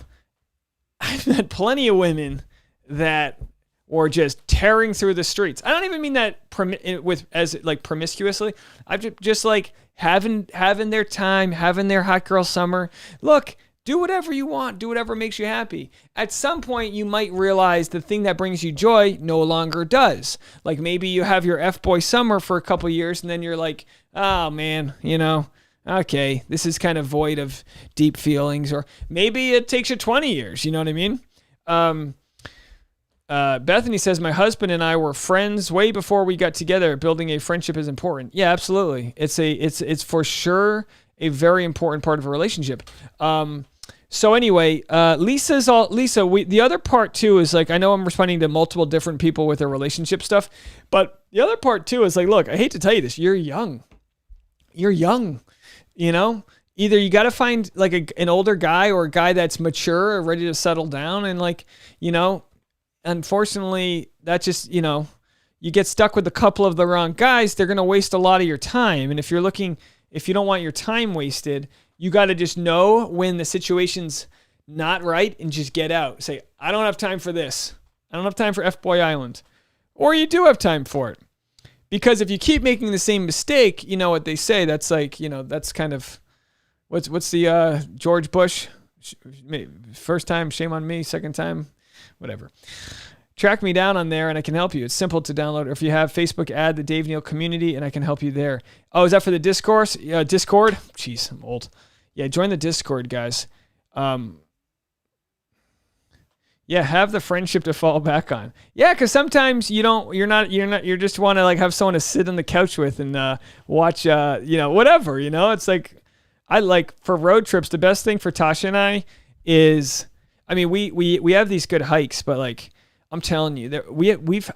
I've met plenty of women that were just tearing through the streets. I don't even mean that promiscuously. I've just like having their time, having their hot girl summer. Look, do whatever you want. Do whatever makes you happy. At some point, you might realize the thing that brings you joy no longer does. Like maybe you have your F-boy summer for a couple years, and then you're like, oh man, you know, okay, this is kind of void of deep feelings. Or maybe it takes you 20 years. You know what I mean? Bethany says, my husband and I were friends way before we got together. Building a friendship is important. Yeah, absolutely. It's for sure a very important part of a relationship. So anyway, Lisa, the other part too is like, I know I'm responding to multiple different people with their relationship stuff, but the other part too is like, look, I hate to tell you this, you're young, you know, either you got to find like an older guy or a guy that's mature or ready to settle down. And like, you know, unfortunately that just, you know, you get stuck with a couple of the wrong guys, they're going to waste a lot of your time. And if you don't want your time wasted, you got to just know when the situation's not right and just get out. Say, I don't have time for this. I don't have time for F-boy island. Or you do have time for it. Because if you keep making the same mistake, you know what they say, that's like, you know, that's kind of, what's the George Bush? First time, shame on me. Second time, whatever. Track me down on there and I can help you. It's simple to download. Or if you have Facebook, add the Dave Neal community and I can help you there. Oh, is that for the Discord? Discord? Jeez, I'm old. Yeah, join the Discord, guys. Yeah, have the friendship to fall back on. Yeah, because sometimes you just want to like have someone to sit on the couch with and watch, you know, whatever, you know. It's like, I like for road trips, the best thing for Tasha and I is, I mean, we have these good hikes, but like, I'm telling you, that we've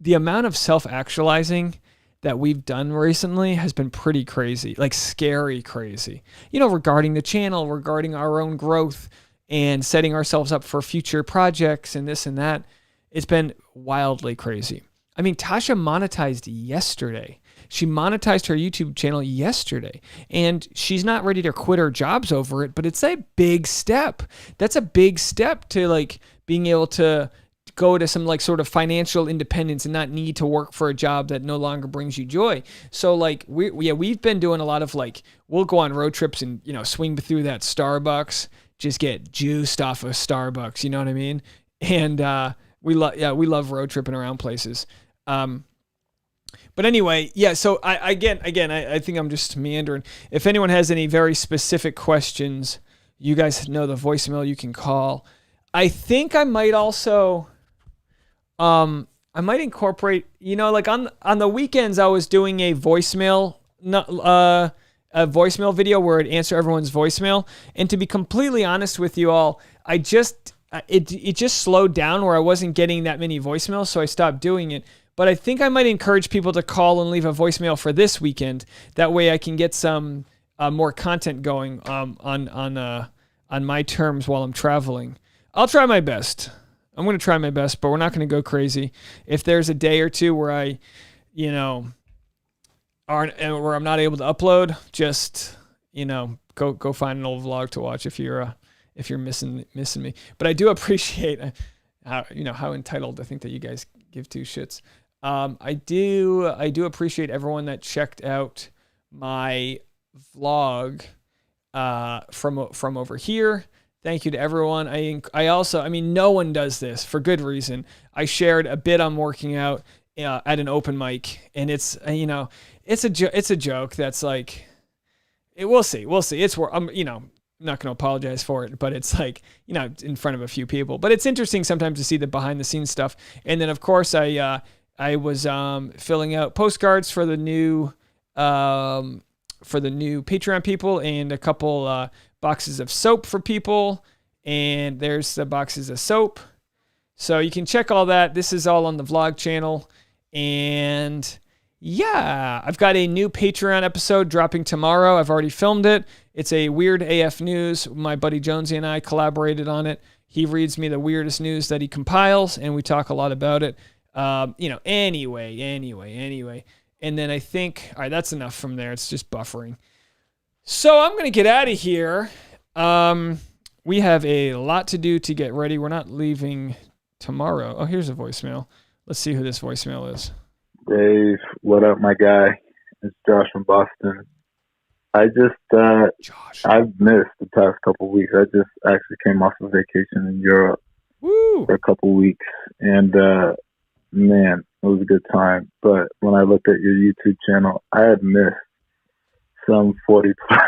the amount of self-actualizing that we've done recently has been pretty crazy, like scary crazy. You know, regarding the channel, regarding our own growth and setting ourselves up for future projects and this and that. It's been wildly crazy. I mean, Tasha monetized yesterday. She monetized her YouTube channel yesterday, and she's not ready to quit her jobs over it, but it's a big step. That's a big step to like being able to go to some like sort of financial independence and not need to work for a job that no longer brings you joy. So like we've been doing a lot of like, we'll go on road trips and, you know, swing through that Starbucks, just get juiced off of Starbucks. You know what I mean? And we love road tripping around places. But anyway, yeah. So I think I'm just meandering. If anyone has any very specific questions, you guys know the voicemail you can call. I think I might also, I might incorporate, you know, like on the weekends I was doing a voicemail video where I'd answer everyone's voicemail. And to be completely honest with you all, it just slowed down where I wasn't getting that many voicemails, so I stopped doing it. But I think I might encourage people to call and leave a voicemail for this weekend. That way I can get some more content going on my terms while I'm traveling. I'll try my best. I'm going to try my best, but we're not going to go crazy. If there's a day or two where I, you know, where I'm not able to upload, just, you know, go find an old vlog to watch if you're missing me. But I do appreciate how entitled I think that you guys give two shits. I do appreciate everyone that checked out my vlog from over here. Thank you to everyone. I also, I mean, no one does this for good reason. I shared a bit on working out at an open mic, and it's it's a joke that's like, we'll see. It's where I'm not going to apologize for it, but it's like, in front of a few people. But it's interesting sometimes to see the behind the scenes stuff. And then of course I was filling out postcards for the new Patreon people, and a couple boxes of soap for people. And there's the boxes of soap. So you can check all that. This is all on the vlog channel. And yeah, I've got a new Patreon episode dropping tomorrow. I've already filmed it. It's a Weird AF News. My buddy Jonesy and I collaborated on it. He reads me the weirdest news that he compiles, and we talk a lot about it. Anyway. And then I think, all right, that's enough from there. It's just buffering. So I'm going to get out of here. We have a lot to do to get ready. We're not leaving tomorrow. Oh, here's a voicemail. Let's see who this voicemail is. Dave, what up, my guy? It's Josh from Boston. I just, I've missed the past couple weeks. I just actually came off a vacation in Europe for a couple weeks. And, man, it was a good time. But when I looked at your YouTube channel, I had missed some 40 plus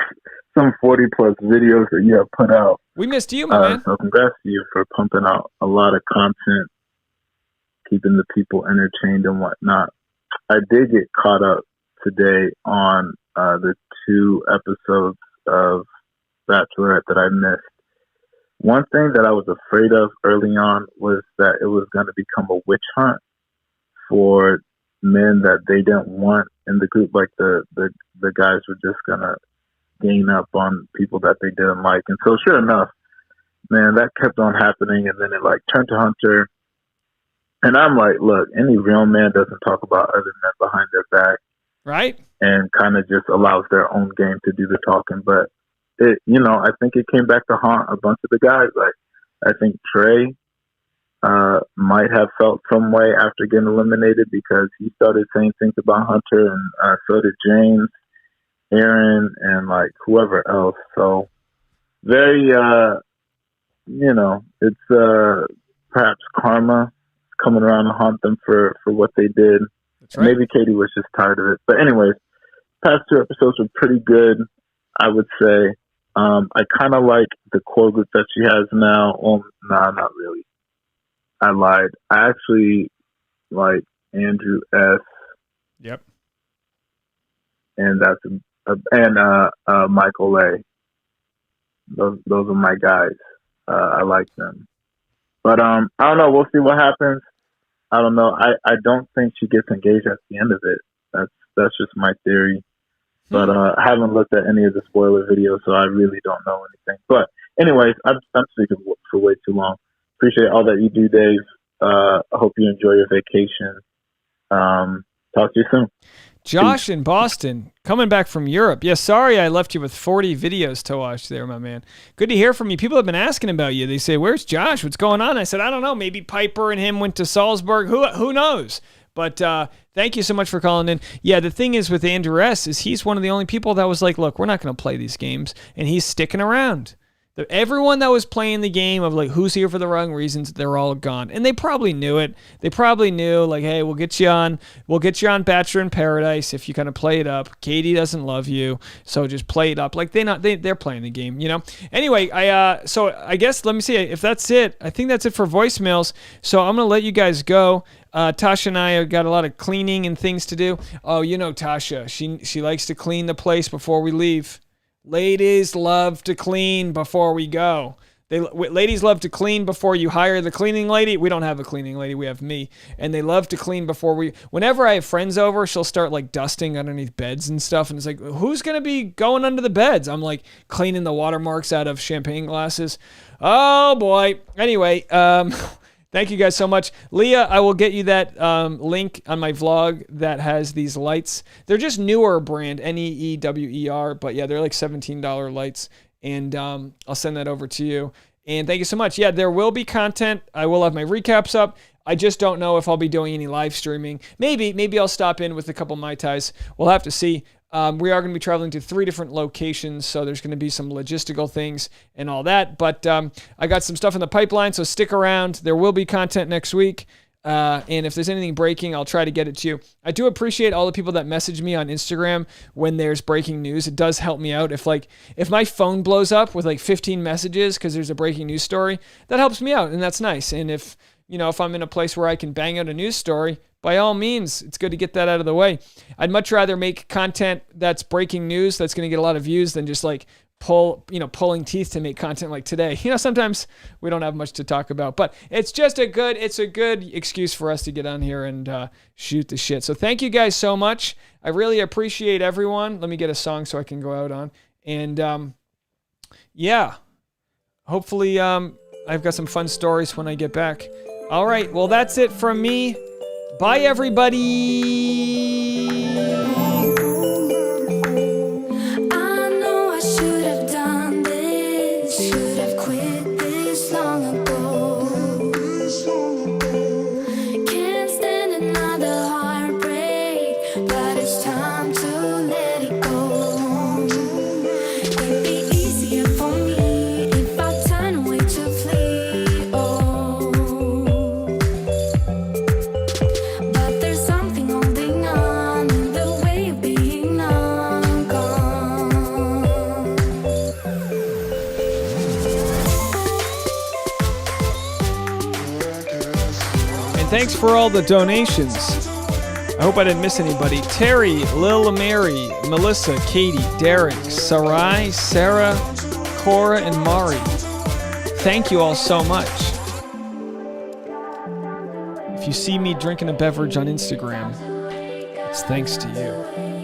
videos that you have put out. We missed you, my man. So congrats to you for pumping out a lot of content, keeping the people entertained and whatnot. I did get caught up today on the 2 episodes of Bachelorette that I missed. One thing that I was afraid of early on was that it was going to become a witch hunt for men that they didn't want in the group. Like the guys were just going to gain up on people that they didn't like. And so sure enough, man, that kept on happening. And then it like turned to Hunter. And I'm like, look, any real man doesn't talk about other men behind their back. Right. And kind of just allows their own game to do the talking. But it, I think it came back to haunt a bunch of the guys. Like, I think Trey might have felt some way after getting eliminated, because he started saying things about Hunter, and so did James, Aaron, and like whoever else. So very, it's perhaps karma coming around to haunt them for what they did. That's right. Maybe Katie was just tired of it. But anyways, past 2 episodes were pretty good, I would say. I kind of like the core group that she has now. Oh, nah, not really. I lied. I actually like Andrew S. Yep. And Michael A. Those are my guys. I like them. But I don't know. We'll see what happens. I don't know. I don't think she gets engaged at the end of it. That's just my theory. But I haven't looked at any of the spoiler videos, so I really don't know anything. But anyways, I'm speaking for way too long. Appreciate all that you do, Dave. I hope you enjoy your vacation. Talk to you soon. Josh in Boston, coming back from Europe. Yeah, sorry I left you with 40 videos to watch there, my man. Good to hear from you. People have been asking about you. They say, where's Josh? What's going on? I said, I don't know. Maybe Piper and him went to Salzburg. Who knows? But thank you so much for calling in. Yeah, the thing is with Andrew S. is he's one of the only people that was like, look, we're not going to play these games. And he's sticking around. Everyone that was playing the game of like who's here for the wrong reasons, they're all gone, and they probably knew it. They probably knew like, hey, we'll get you on Bachelor in Paradise if you kind of play it up. Katie doesn't love you, so just play it up. Like they're playing the game, Anyway, so I guess let me see if that's it. I think that's it for voicemails. So I'm gonna let you guys go. Tasha and I have got a lot of cleaning and things to do. Oh, Tasha, she likes to clean the place before we leave. Ladies love to clean before we go. Ladies love to clean before you hire the cleaning lady. We don't have a cleaning lady. We have me. And they love to clean before whenever I have friends over, she'll start like dusting underneath beds and stuff. And it's like, who's going to be going under the beds? I'm like cleaning the watermarks out of champagne glasses. Oh boy. Anyway, thank you guys so much. Leah, I will get you that link on my vlog that has these lights. They're just newer brand, Neewer, but yeah, they're like $17 lights. And I'll send that over to you. And thank you so much. Yeah, there will be content. I will have my recaps up. I just don't know if I'll be doing any live streaming. Maybe I'll stop in with a couple Mai Tais. We'll have to see. We are going to be traveling to 3 different locations, so there's going to be some logistical things and all that. But I got some stuff in the pipeline, so stick around. There will be content next week. And if there's anything breaking, I'll try to get it to you. I do appreciate all the people that message me on Instagram when there's breaking news. It does help me out. If my phone blows up with like 15 messages because there's a breaking news story, that helps me out, and that's nice. And if I'm in a place where I can bang out a news story, by all means, it's good to get that out of the way. I'd much rather make content that's breaking news that's going to get a lot of views than just like pulling teeth to make content like today. Sometimes we don't have much to talk about, but it's a good excuse for us to get on here and shoot the shit. So thank you guys so much. I really appreciate everyone. Let me get a song so I can go out on. And yeah, hopefully I've got some fun stories when I get back. All right, well, that's it from me. Bye, everybody. Thanks for all the donations. I hope I didn't miss anybody. Terry, Lil Mary, Melissa, Katie, Derek, Sarai, Sarah, Cora, and Mari. Thank you all so much. If you see me drinking a beverage on Instagram, it's thanks to you.